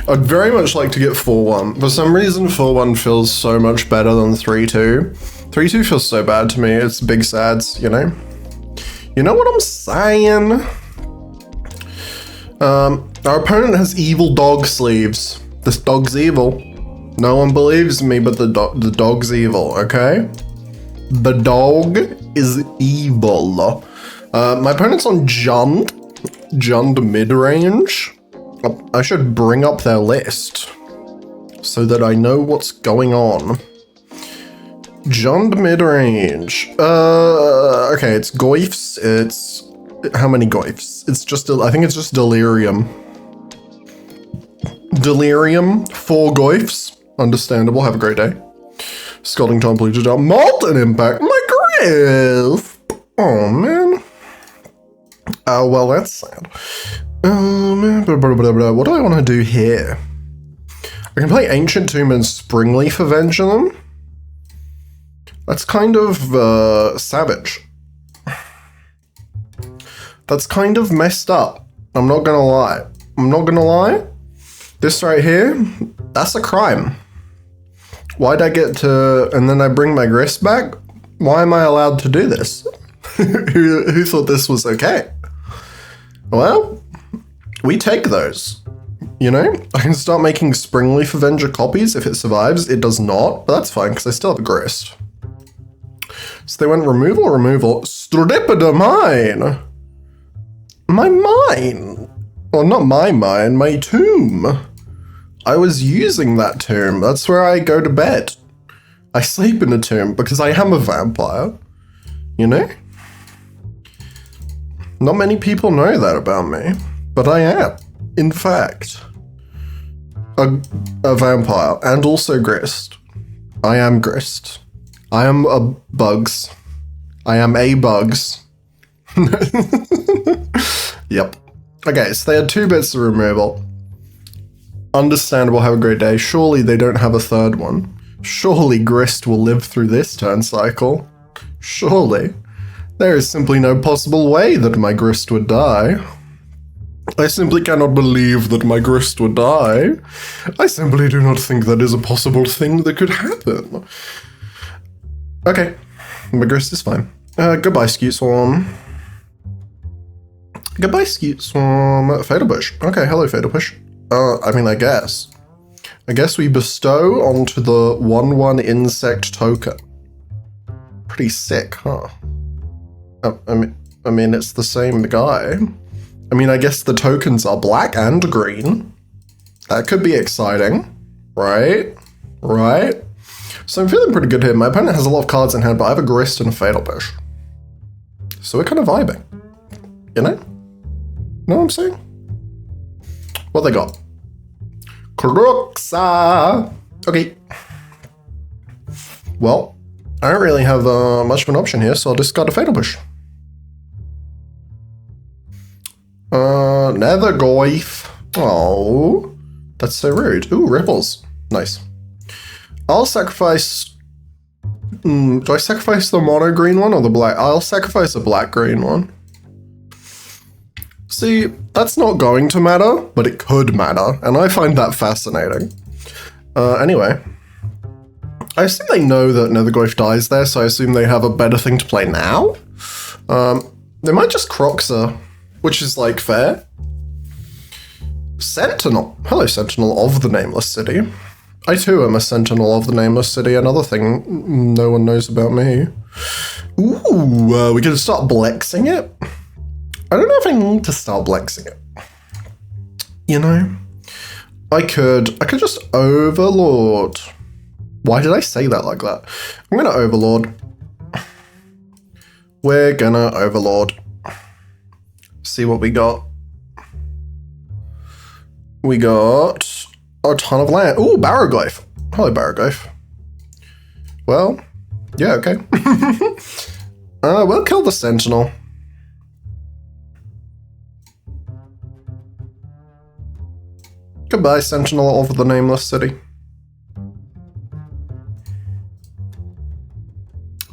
Speaker 1: I'd very much like to get 4-1. For some reason, 4-1 feels so much better than 3-2. 3-2 feels so bad to me. It's big sads, you know? You know what I'm saying? Our opponent has evil dog sleeves. This dog's evil. No one believes me, but the dog's evil, okay? The dog is evil. My opponent's on Jund Midrange. I should bring up their list so that I know what's going on. Jund Midrange. Okay, it's Goifs. It's how many Goifs? It's just I think it's just Delirium. Delirium, 4 Goifs. Understandable. Have a great day. Scalding Tom Polluted Down. Molten Impact. My griff. Oh man. Oh well, that's sad. What do I want to do here? I can play Ancient Tomb and Springleaf Avenger them. That's kind of savage. That's kind of messed up. I'm not gonna lie. This right here, that's a crime. Why'd I get to, and then I bring my grist back? Why am I allowed to do this? Who thought this was okay? Well, we take those, you know? I can start making Springleaf Avenger copies if it survives. It does not, but that's fine because I still have a grist. So they went removal, Stripida mine. My mine. Well, not my mine, my tomb. I was using that tomb. That's where I go to bed. I sleep in a tomb because I am a vampire, you know? Not many people know that about me, but I am, in fact, a vampire and also grist. I am grist. I am a bugs. I am a bugs. Yep. Okay, so they had 2 bits of removal. Understandable, have a great day. Surely they don't have a 3rd one. Surely grist will live through this turn cycle. Surely. There is simply no possible way that my grist would die. I simply cannot believe that my grist would die. I simply do not think that is a possible thing that could happen. Okay, my grist is fine. Goodbye, Skewt Swarm. Goodbye, Skewt Swarm. Fatal Push. Okay, hello, Fatal Push. I mean, I guess we bestow onto the 1/1 insect token. Pretty sick, huh? I mean, it's the same guy. I mean, I guess the tokens are black and green. That could be exciting, right? Right? So I'm feeling pretty good here. My opponent has a lot of cards in hand, but I have a grist and a fatal push. So we're kind of vibing, you know? Know what I'm saying? What they got? Kruxa! Okay. Well, I don't really have much of an option here, so I'll discard a fatal push. Nether Goif. Oh, that's so rude. Ooh, ripples. Nice. I'll sacrifice Do I sacrifice the mono green one or the black? I'll sacrifice a black green one. See, that's not going to matter, but it could matter, and I find that fascinating. Anyway. I assume they know that Netherglyph dies there, so I assume they have a better thing to play now. They might just Croxer, which is, like, fair. Sentinel. Hello, Sentinel of the Nameless City. I, too, am a Sentinel of the Nameless City. Another thing no one knows about me. Ooh, we can start Blexing it. I don't know if I need to start Blexing it. You know? I could just Overlord. Why did I say that like that? I'm gonna Overlord. We're gonna Overlord. See what we got. We got a ton of land. Ooh, Barrowglyph. Hello, Barrowglyph. Well, yeah, okay. We'll kill the Sentinel. Goodbye, Sentinel of the Nameless City.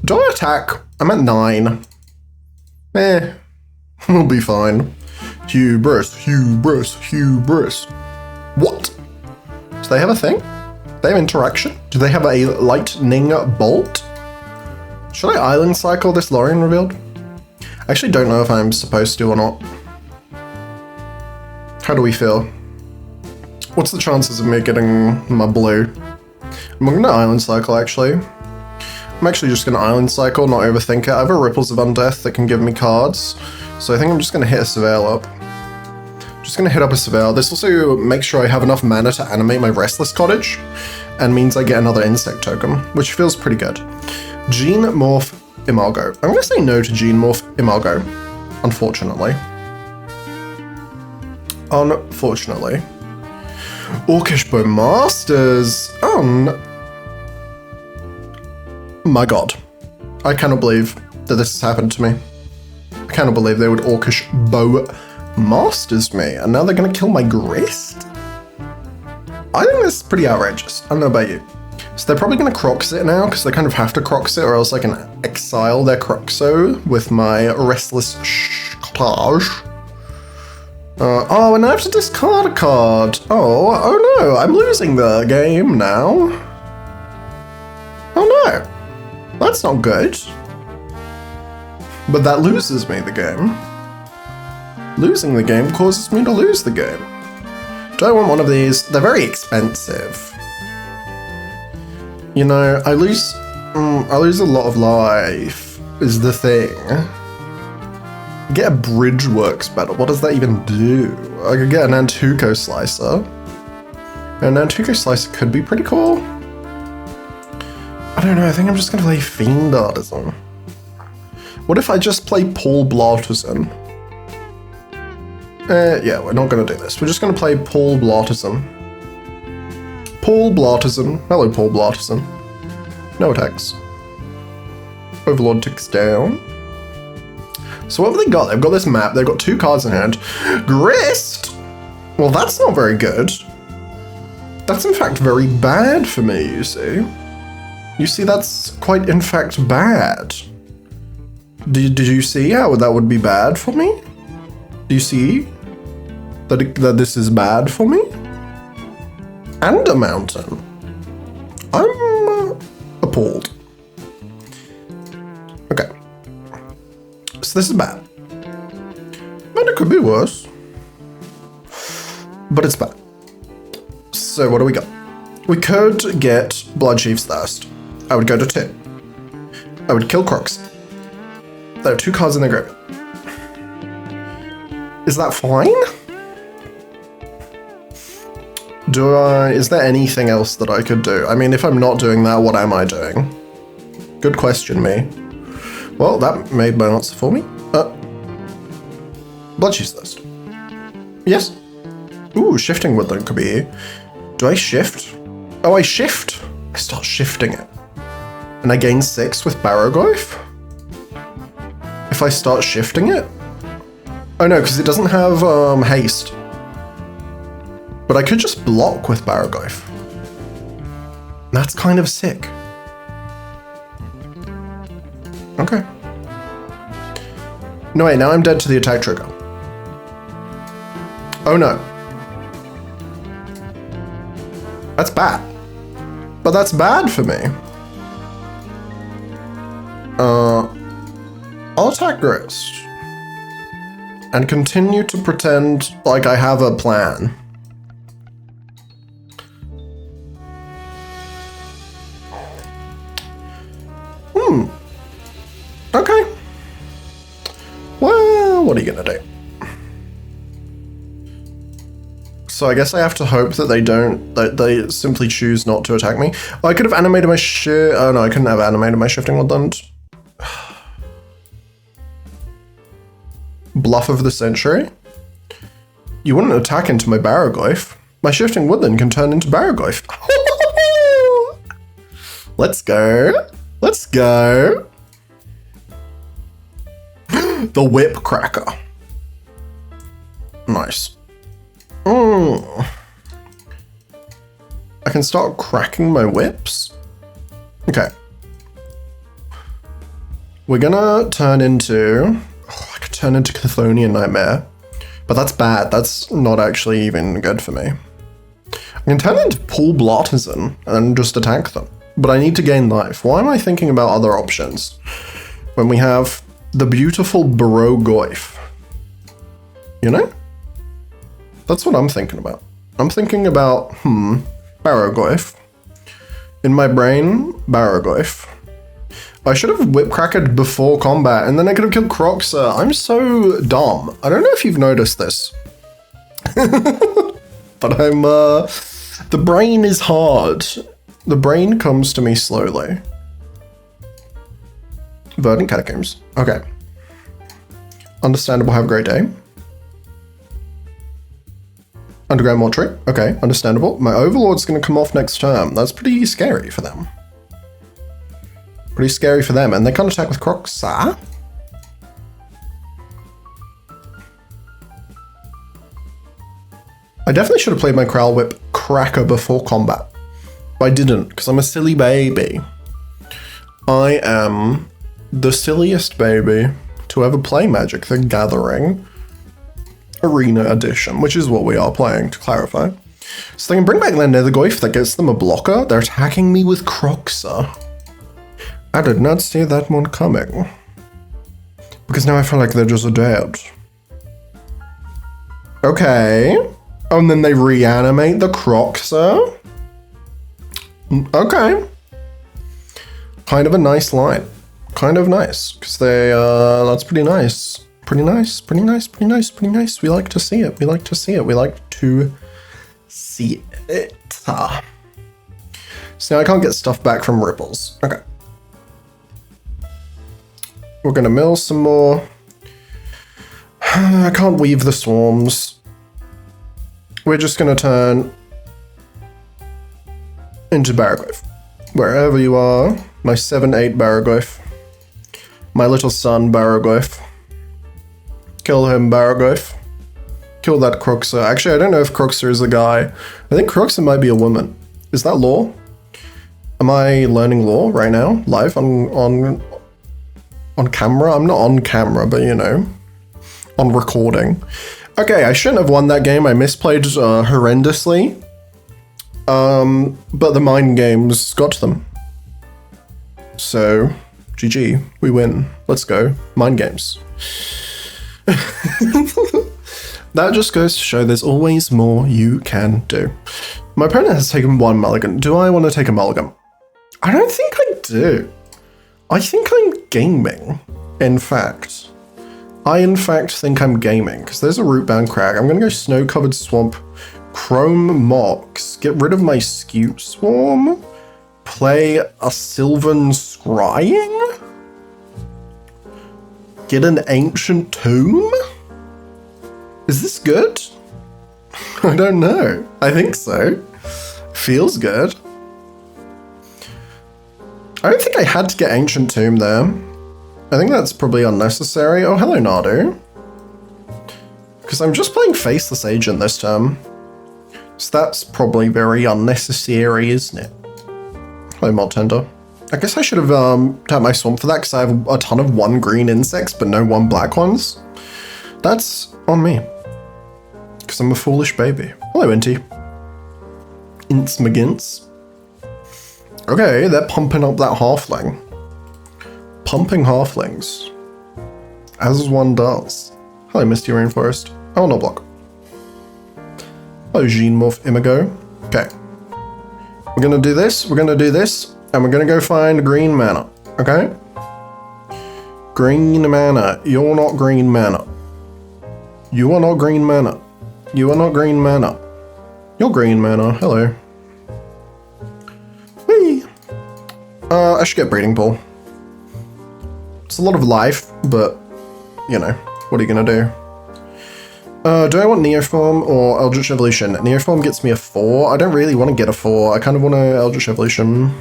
Speaker 1: Do I attack? I'm at 9. We'll be fine. Hubris, hubris, hubris. What? Do they have a thing? Do they have interaction? Do they have a lightning bolt? Should I island cycle this Lorien revealed? I actually don't know if I'm supposed to or not. How do we feel? What's the chances of me getting my blue? I'm gonna island cycle actually. I'm actually just gonna island cycle, not overthink it. I have a Ripples of Undeath that can give me cards, so I think I'm just gonna hit a Surveil up. Just gonna hit up a Surveil. This also makes sure I have enough mana to animate my Restless Cottage, and means I get another Insect token, which feels pretty good. Gene Morph Imago. I'm gonna say no to Gene Morph Imago, unfortunately. Unfortunately. Orcish Bowmasters. Oh no. My god. I cannot believe that this has happened to me. I cannot believe they would Orcish Bowmasters me, and now they're gonna kill my Grist? I think this is pretty outrageous. I don't know about you. So they're probably gonna Croxit now, because they kind of have to Croxit, or else I can exile their Croxo with my Restless Cottage. Oh, and I have to discard a card. Oh no, I'm losing the game now. Oh no. That's not good. But that loses me the game. Losing the game causes me to lose the game. Do I want one of these? They're very expensive. You know, I lose a lot of life, is the thing. Get a Bridge works better. What does that even do? I could get an Nantuko Slicer. A Nantuko Slicer could be pretty cool. I don't know, I think I'm just gonna play Fiend Artisan. What if I just play Paul Blotterson? Yeah, we're not gonna do this. We're just gonna play Paul Blotterson. Paul Blotterson. Hello, Paul Blotterson. No attacks. Overlord ticks down. So what have they got? They've got this map, they've got 2 cards in hand. Grist! Well, that's not very good. That's in fact very bad for me, you see. You see, that's quite in fact bad. Did you see how that would be bad for me? Do you see that this is bad for me? And a mountain. I'm appalled. Okay. So this is bad. And it could be worse. But it's bad. So what do we got? We could get Bloodchief's Thirst. I would go to 2. I would kill Crocs. There are 2 cards in the graveyard. Is that fine? Is there anything else that I could do? I mean, if I'm not doing that, what am I doing? Good question, me. Well, that made my answer for me. Bloodchief's Thirst. Yes. Ooh, Shifting Woodland could be. Do I shift? Oh, I shift. I start shifting it. And I gain 6 with Barrowglyph? If I start shifting it? Oh no, because it doesn't have haste. But I could just block with Barrowglyph. That's kind of sick. Okay. No, wait, now I'm dead to the attack trigger. Oh no. That's bad. But that's bad for me. I'll attack Grist. And continue to pretend like I have a plan. Okay. Well, what are you gonna do? So I guess I have to hope that they simply choose not to attack me. Oh, I could have animated my oh no, I couldn't have animated my shifting woodland. Bluff of the century? You wouldn't attack into my Barrowglyph. My shifting woodland can turn into Barrowglyph. Let's go. Let's go. The whip cracker. Nice. I can start cracking my whips. Okay. We're gonna turn into... Oh, I could turn into Chthonian Nightmare. But that's bad. That's not actually even good for me. I can turn into Paul Blottizen and just attack them. But I need to gain life. Why am I thinking about other options? When we have the beautiful Barrowglyph. You know? That's what I'm thinking about. I'm thinking about, Barrowglyph. In my brain, Barrowglyph. I should have whip-cracked before combat, and then I could have killed Croxer. I'm so dumb. I don't know if you've noticed this. But I'm, the brain is hard. The brain comes to me slowly. Verdant Catacombs. Okay. Understandable, have a great day. Underground Mortuary. Okay, understandable. My Overlord's gonna come off next turn. That's pretty scary for them. Pretty scary for them. And they can't attack with Croxer. I definitely should have played my Crowl Whip Cracker before combat. But I didn't, because I'm a silly baby. I am the silliest baby to ever play Magic the Gathering Arena Edition, which is what we are playing, to clarify. So they can bring back their Netherglyph that gets them a blocker. They're attacking me with Croxer. I did not see that one coming. Because now I feel like they're just dead. Okay. Oh, and then they reanimate the Croxer. Okay. Kind of a nice line. Kind of nice. Because they, that's pretty nice. Pretty nice, pretty nice, pretty nice, pretty nice. We like to see it. We like to see it. We like to see it. So now I can't get stuff back from Ripples. Okay. We're going to mill some more. I can't weave the swarms. We're just going to turn into Barrowglyph. Wherever you are, my 7/8 Barrowglyph. My little son Barrowglyph. Kill him, Barrowglyph. Kill that Croxer. Actually, I don't know if Croxer is a guy. I think Croxer might be a woman. Is that lore? Am I learning lore right now? Live on camera? I'm not on camera, but you know. On recording. Okay, I shouldn't have won that game. I misplayed horrendously. But the mind games got to them. So, GG. We win. Let's go. Mind games. That just goes to show there's always more you can do. My opponent has taken one mulligan. Do I want to take a mulligan? I don't think I do. I think I'm gaming, in fact. I, in fact, think I'm gaming, because there's a Rootbound Crag. I'm going to go Snow-Covered Swamp, Chrome Mox, get rid of my Scute Swarm, play a Sylvan Scrying, get an Ancient Tomb? Is this good? I don't know. I think so. Feels good. I don't think I had to get Ancient Tomb there. I think that's probably unnecessary. Oh, hello, Mardu. Because I'm just playing Faceless Agent this term. So that's probably very unnecessary, isn't it? Hello, Mod Tender. I guess I should have tapped my swamp for that because I have a ton of 1 green insects but no 1 black ones. That's on me. Because I'm a foolish baby. Hello, Inty. Ints McGints. Okay, they're pumping up that halfling. Pumping halflings. As one does. Hello, Misty Rainforest. Oh, no block. Hello, Gene Morph Imago. Okay. We're gonna do this, and we're gonna go find green mana. Okay? Green mana. You're not green mana. You are not green mana. You are not green mana. You're green mana. Hello. Whee! I should get Breeding Pool. It's a lot of life, but, you know, what are you gonna do? Do I want Neoform or Eldritch Evolution? Neoform gets me a 4. I don't really want to get a 4. I kind of want to Eldritch Evolution.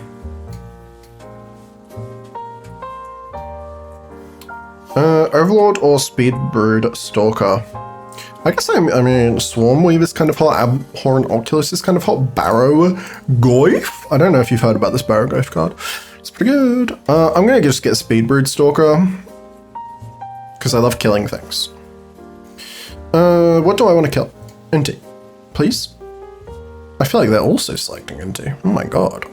Speaker 1: Overlord or Speedbrood Stalker? I guess I mean, Swarmweave is kind of hot, Abhorrent Oculus is kind of hot, Barrow Goyf? I don't know if you've heard about this Barrow Goyf card. It's pretty good. I'm going to just get Speedbrood Stalker, because I love killing things. What do I want to kill? Inty. Please? I feel like they're also selecting Inty. Oh my god.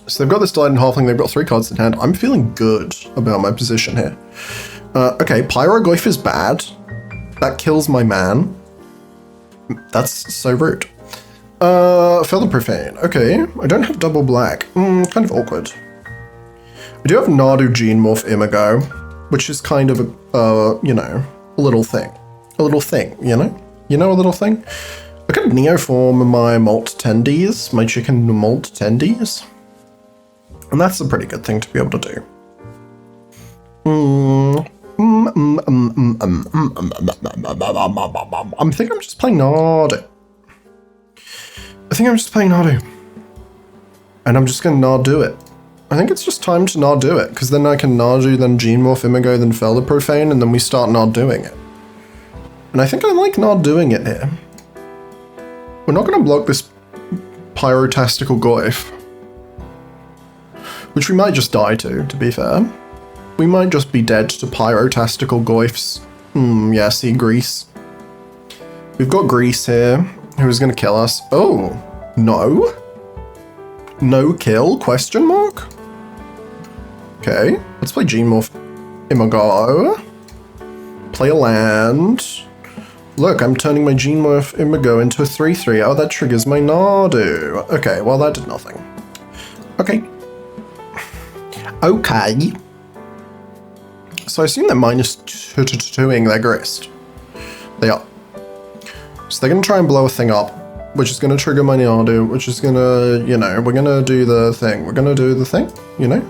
Speaker 1: So they've got this Delighted Halfling, they've got 3 cards in hand. I'm feeling good about my position here. Okay, Pyrogoyf is bad. That kills my man. That's so rude. Feather Profane. Okay, I don't have double black. Kind of awkward. I do have Mardu Gene Morph Imago, which is kind of a, you know, a little thing. A little thing, you know? You know, a little thing? I could Neoform my Molt Tendies, my chicken Molt Tendies. And that's a pretty good thing to be able to do. I think I'm just playing Nardu. And I'm just gonna Nardu it. I think it's just time to Nardu it, because then I can Nardu, then Gene Morph Imago, then Feather Profane, and then we start Narduing it. And I think I like Narduing it here. We're not gonna block this Pyrotastical Goyf. Which we might just die to be fair. We might just be dead to Pyrotastical Goyfs. Yeah, see, Grease. We've got Grease here, who's gonna kill us. Oh, no? No kill, question mark? Okay, let's play Gene Morph Imago. Play a land. Look, I'm turning my Gene Morph Imago into a 3/3. Oh, that triggers my Nardu. Okay, well that did nothing. Okay. Okay. So I assume they're -2ing their Grist. They are. So they're going to try and blow a thing up, which is going to trigger my Nardu, which is going to, you know, we're going to do the thing. We're going to do the thing, you know?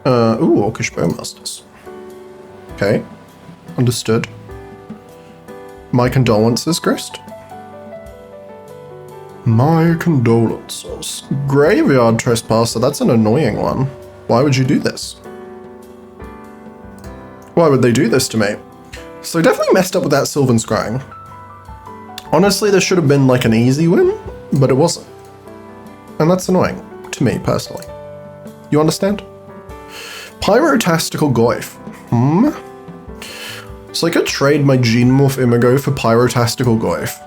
Speaker 1: Ooh, Orcish Bowmasters. Okay. Understood. My condolences, Grist. My condolences. Graveyard Trespasser, that's an annoying one. Why would you do this? Why would they do this to me? So definitely messed up with that Sylvan Scrying. Honestly, there should have been like an easy win, but it wasn't. And that's annoying, to me personally. You understand? Pyrotastical Goyf. So I could trade my Gene Morph Imago for Pyrotastical Goyf.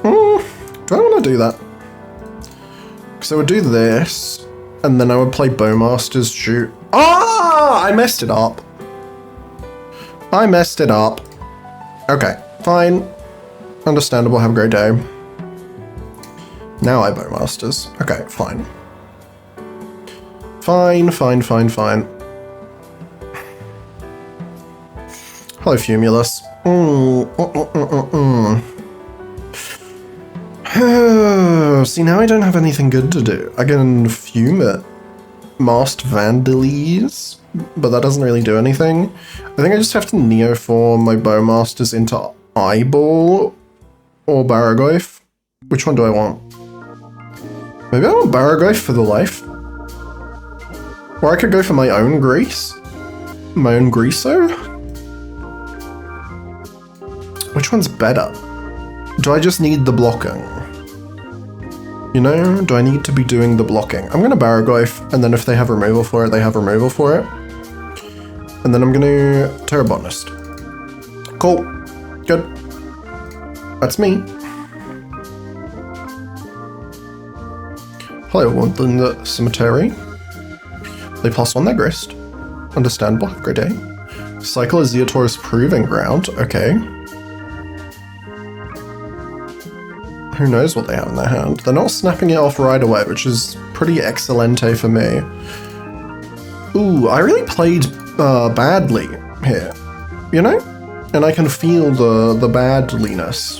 Speaker 1: Do I want to do that? Because I would do this, and then I would play Bowmaster's Shoot. Ah! I messed it up. I messed it up. Okay, fine. Understandable, have a great day. Now I Bowmasters. Okay, fine. Fine. Hello, Fumulus. See, now I don't have anything good to do. I can fume it. Masked Vandalize, but that doesn't really do anything. I think I just have to Neoform my Bowmasters into Eyeball or Barrogoyf. Which one do I want? Maybe I want Barrogoyf for the life. Or I could go for my own Grease. My own Greaso? Which one's better? Do I just need the blocking? You know, do I need to be doing the blocking? I'm going to Barrowglyph, and then if they have removal for it, they have removal for it. And then I'm going to Terrabotanist. Cool. Good. That's me. Hello, Woodland Cemetery. They +1 their grist. Understandable. Have a great day. Cycle is Zeotor's Proving Ground. Okay. Who knows what they have in their hand? They're not snapping it off right away, which is pretty excelente for me. Ooh, I really played badly here, you know? And I can feel the badliness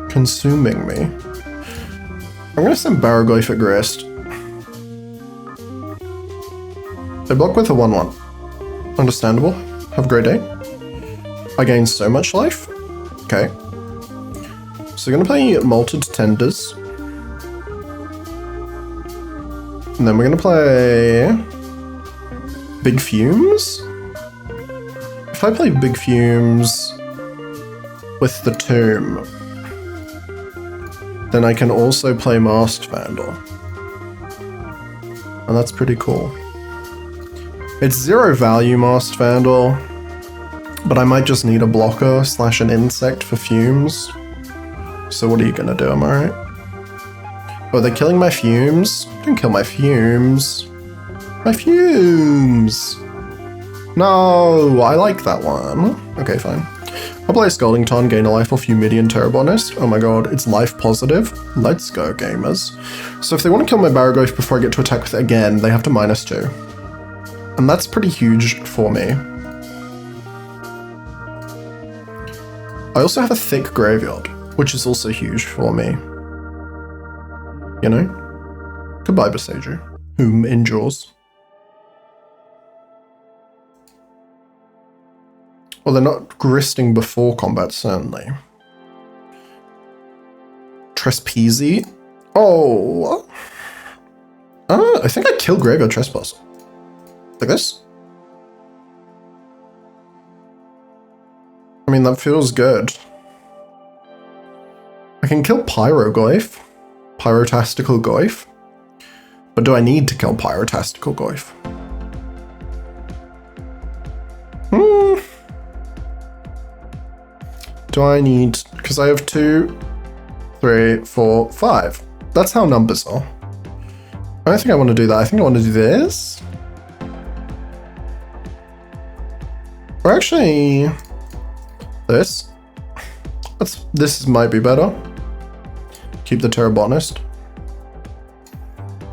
Speaker 1: consuming me. I'm gonna send Barrowglyph at Grist. They block with a 1/1. Understandable. Have a great day. I gain so much life. Okay. So we're gonna play Malted Tenders. And then we're gonna play Big Fumes. If I play Big Fumes with the Tomb, then I can also play Masked Vandal. And that's pretty cool. It's 0 value Masked Vandal, but I might just need a blocker / an insect for Fumes. So what are you gonna do, am I right? Oh, they're killing my Fumes? Don't kill my Fumes. My Fumes! No, I like that one. Okay, fine. I'll play Scaldington, gain a life off Eumidian Terrabotanist. Oh my god, it's life positive. Let's go, gamers. So if they want to kill my Barrowglyph before I get to attack with it again, they have to -2. And that's pretty huge for me. I also have a thick graveyard, which is also huge for me. You know? Goodbye, Besaju, whom endures. Well, they're not gristing before combat, certainly. Trespezi? Oh! I think I killed Graveyard Trespass. Like this? I mean, that feels good. I can kill Pyroglyph. Pyrotastical Glyph. But do I need to kill Pyrotastical Glyph? Do I need... Because I have 2, 3, 4, 5. That's how numbers are. I don't think I want to do that. I think I want to do this. Or actually... This. This might be better. Keep the Terrabotanist.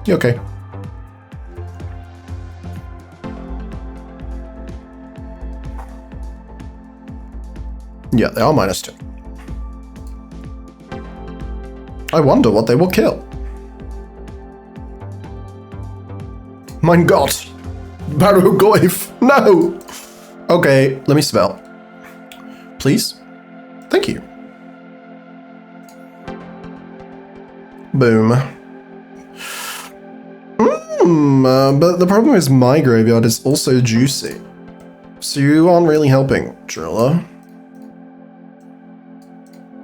Speaker 1: You okay? Yeah, they are -2. I wonder what they will kill. Mein Gott! Barrowglyph! No! Okay, let me spell. Please? Thank you. Boom. But the problem is my graveyard is also juicy. So you aren't really helping, Driller.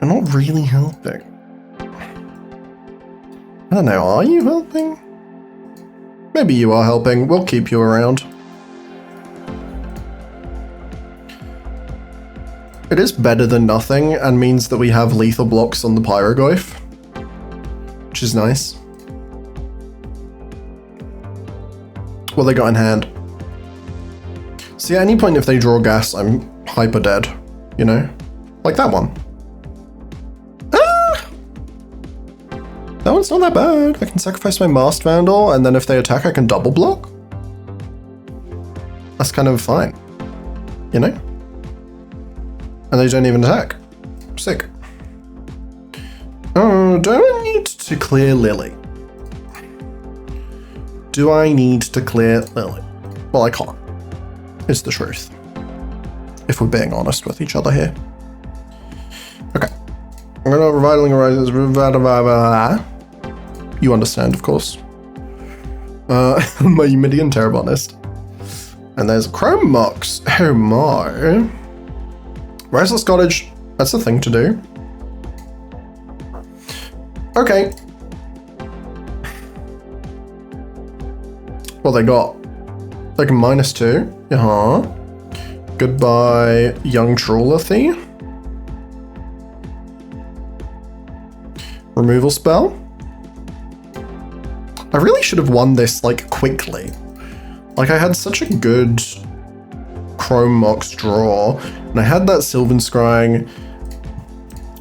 Speaker 1: You're not really helping. I don't know, are you helping? Maybe you are helping. We'll keep you around. It is better than nothing and means that we have lethal blocks on the Pyroglyph, which is nice. What they got in hand? See, at any point if they draw gas, I'm hyper dead, you know? Like that one. That one's not that bad. I can sacrifice my Masked Vandal, and then if they attack, I can double block. That's kind of fine. You know? And they don't even attack. Sick. Oh, do I need to clear Lily? Do I need to clear Lily? Well, I can't. It's the truth. If we're being honest with each other here. Okay. I'm gonna Revitalizing Horizons. You understand, of course. My Eumidian Terrabotanist. And there's Chrome Mox. Oh my. Restless Cottage. That's the thing to do. Okay. What they got? Like a -2? Uh-huh. Goodbye, young Trawler-thy. Removal spell? I really should have won this, like, quickly. Like, I had such a good Chrome Mox draw, and I had that Sylvan Scrying,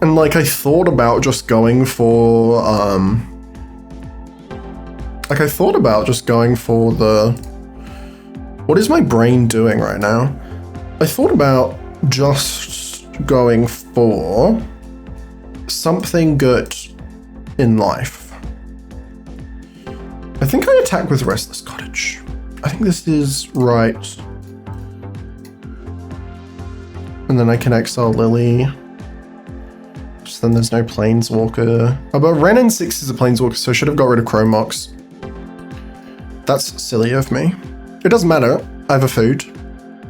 Speaker 1: and, like, I thought about just going for, like, I thought about just going for the... What is my brain doing right now? I thought about just going for something good in life. I think I attack with Restless Cottage. I think this is right. And then I can exile Lily. So then there's no Planeswalker. Oh, but Renin 6 is a Planeswalker, so I should have got rid of Chrome Mox. That's silly of me. It doesn't matter. I have a food.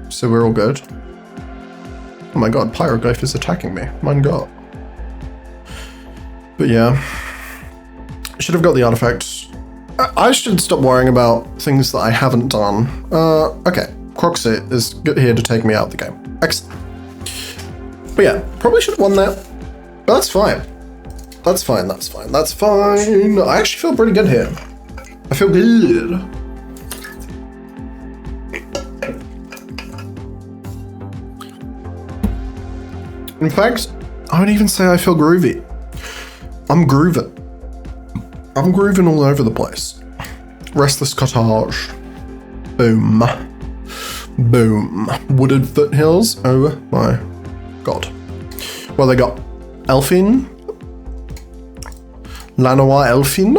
Speaker 1: So we're all good. Oh my god, Pyroglyph is attacking me. Mein god. But yeah. I should have got the artifact. I should stop worrying about things that I haven't done. Okay. Croxit is here to take me out of the game. Excellent. But yeah, probably should have won that. But that's fine. That's fine, that's fine, that's fine. I actually feel pretty good here. I feel good. In fact, I would even say I feel groovy. I'm grooving. I'm grooving all over the place. Restless Cottage. Boom. Boom. Wooded Foothills. Oh my god. Well, they got Elfin. Lanois Elfin.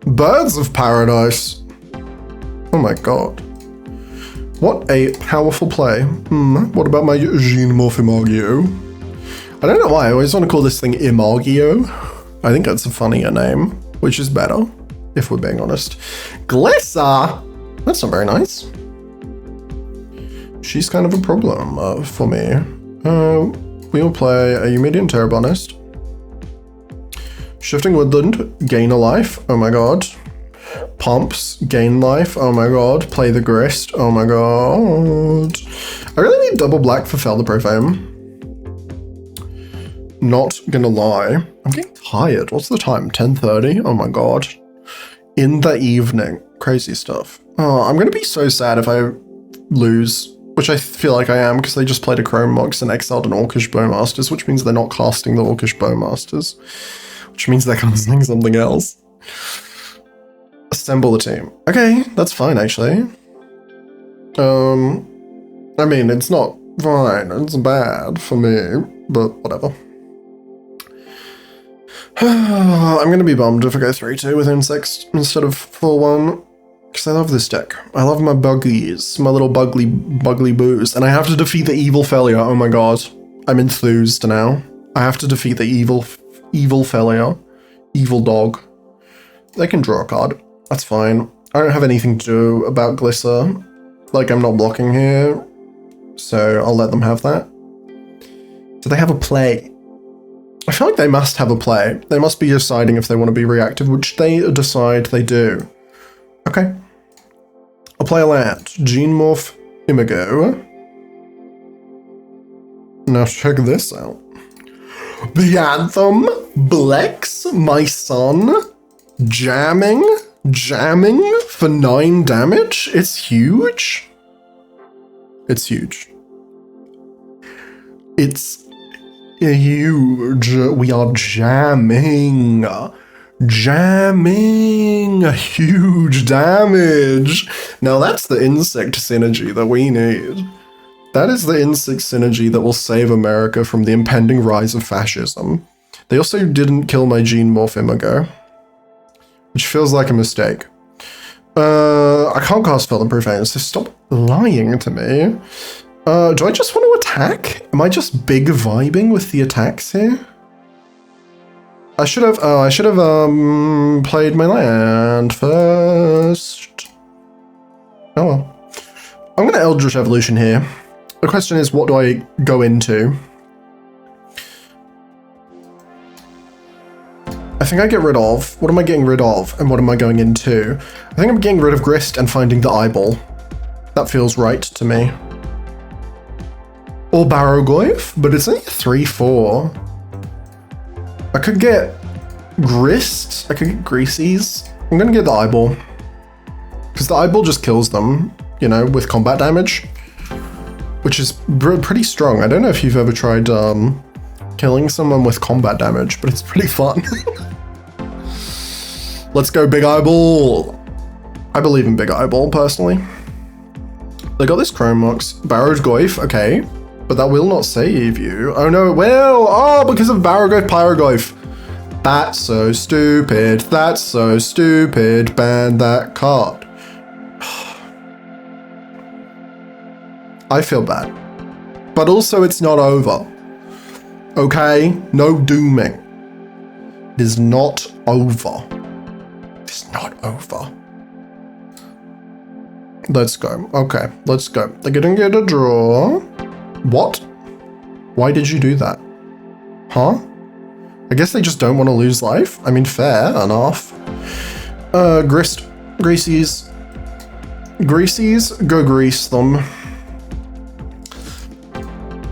Speaker 1: Birds of Paradise. Oh my god. What a powerful play. What about my Jean Morphimagio? I don't know why, I always want to call this thing Imagio. I think that's a funnier name, which is better, if we're being honest. Glissa! That's not very nice. She's kind of a problem for me. We will play a Eumidian Terrabonist. Shifting Woodland, gain a life, oh my god. Pumps, gain life, oh my god. Play the Grist, oh my god. I really need double black for Fel the Profane. Not gonna lie, I'm getting tired. What's the time? 10:30? Oh my god. In the evening. Crazy stuff. Oh, I'm gonna be so sad if I lose, which I feel like I am because they just played a Chrome Mox and exiled an Orcish Bowmasters, which means they're not casting the Orcish Bowmasters, which means they're casting something else. Assemble the team. Okay, that's fine actually. I mean, it's not fine, it's bad for me, but whatever. I'm gonna be bummed if I go 3-2 with Insects instead of 4-1, because I love this deck. I love my buggies, my little bugly boos, and I have to defeat the evil failure. Oh my god, I'm enthused now. I have to defeat the evil failure, evil dog. They can draw a card. That's fine. I don't have anything to do about Glissa. Like, I'm not blocking here, so I'll let them have that. Do they have a play? I feel like they must have a play. They must be deciding if they want to be reactive, which they decide they do. Okay. I'll play a land. Gene Morph Imago. Now check this out. The Anthem, Blex, my son, jamming for 9 damage. It's huge. It's huge. It's huge. We are jamming huge damage. Now that's the insect synergy that we need. That is the insect synergy that will save America from the impending rise of fascism. They also didn't kill my Gene Morph Imago, which feels like a mistake. I can't cast Fel the Profane, so stop lying to me. Do I just want to attack? Am I just big vibing with the attacks here? I should have played my land first. Oh well. I'm gonna Eldritch Evolution here. The question is, what do I go into? I think I get rid of... What am I getting rid of? And what am I going into? I think I'm getting rid of Grist and finding the eyeball. That feels right to me. Or Barrogoyf, but it's only a 3/4. I could get Grist. I could get Greases. I'm gonna get the eyeball. Because the eyeball just kills them, you know, with combat damage. Which is pretty strong. I don't know if you've ever tried killing someone with combat damage, but it's pretty fun. Let's go, Big Eyeball. I believe in Big Eyeball, personally. They got this Chrome Mox. Barrogoyf, okay. But that will not save you. Oh no, it will! Oh, because of Barrogoyf, Pyrogoyf. That's so stupid. That's so stupid. Ban that card. I feel bad. But also, it's not over. Okay? No dooming. It is not over. It's not over. Let's go. Okay, let's go. They're gonna get a draw. What? Why did you do that? Huh? I guess they just don't want to lose life. I mean, fair enough. Grist. Greasies. Greasies, go grease them.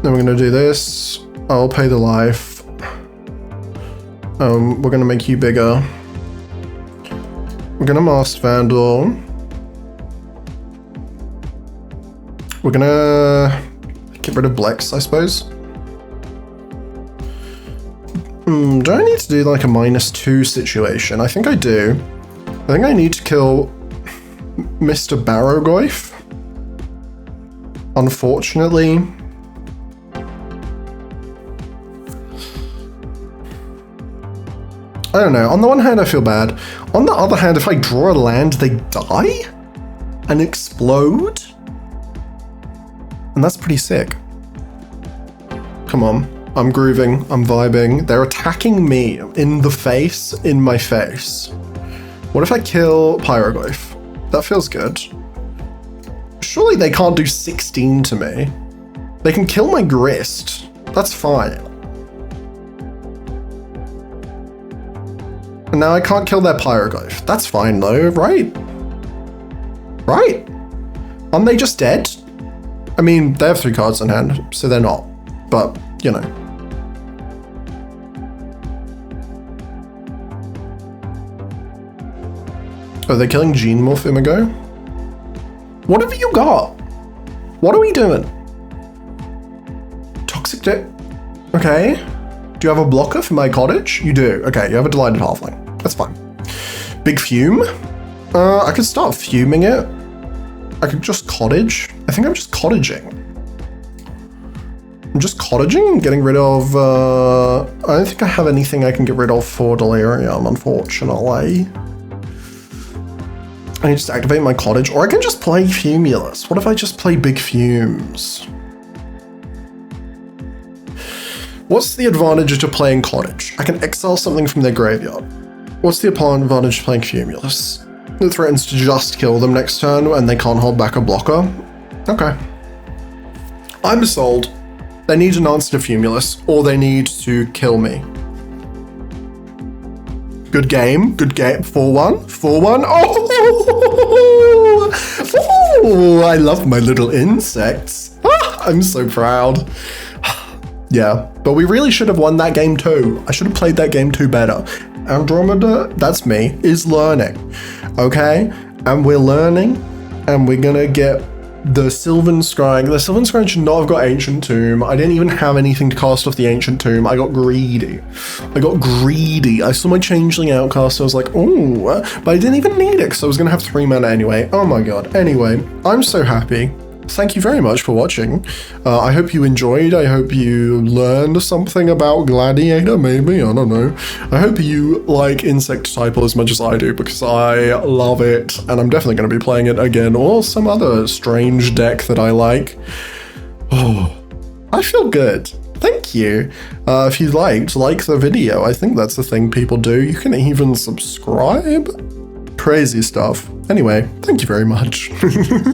Speaker 1: Then we're gonna do this. I'll pay the life. We're gonna make you bigger. We're gonna Masked Vandal. We're gonna get rid of Blex, I suppose. Do I need to do like a -2 situation? I think I do. I think I need to kill Mr. Barrogoyf. Unfortunately. I don't know. On the one hand, I feel bad. On the other hand, if I draw a land, they die? And explode? And that's pretty sick. Come on. I'm grooving. I'm vibing. They're attacking me in the face, in my face. What if I kill Pyrogoyf? That feels good. Surely they can't do 16 to me. They can kill my Grist. That's fine. And now I can't kill their Pyrogoyf. That's fine though, right? Right? Aren't they just dead? I mean, they have 3 cards in hand, so they're not. But, you know. Oh, they're killing Gene Morph Imago? What have you got? What are we doing? Toxic Deck? Okay. Do you have a blocker for my cottage? You do. Okay, you have a Delighted Halfling. That's fine. Big Fume? I could start fuming it. I could just cottage. I think I'm just cottaging. I'm just cottaging and getting rid of... I don't think I have anything I can get rid of for Delirium, unfortunately. I need to activate my cottage, or I can just play Fumulus. What if I just play Big Fumes? What's the advantage to playing cottage? I can exile something from their graveyard. What's the advantage to playing Fumulus? It threatens to just kill them next turn and they can't hold back a blocker. Okay. I'm sold. They need an answer to Fumulus, or they need to kill me. Good game. Good game. 4-1. 4-1. Oh! I love my little insects. I'm so proud. Yeah, but we really should have won that game too. I should have played that game too better. Andromeda, that's me, is learning. Okay? And we're learning, and we're gonna get the Sylvan Scrying. The Sylvan Scrying should not have got Ancient Tomb. I didn't even have anything to cast off the Ancient Tomb. I got greedy. I saw my Changeling outcast, so I was like, oh, but I didn't even need it because I was going to have 3 mana anyway. Oh my god. Anyway, I'm so happy. Thank you very much for watching. I hope you enjoyed. I hope you learned something about Gladiator, maybe. I don't know. I hope you like Insect Typal as much as I do, because I love it, and I'm definitely going to be playing it again, or some other strange deck that I like. Oh, I feel good. Thank you. If you liked, like the video. I think that's the thing people do. You can even subscribe. Crazy stuff. Anyway, thank you very much.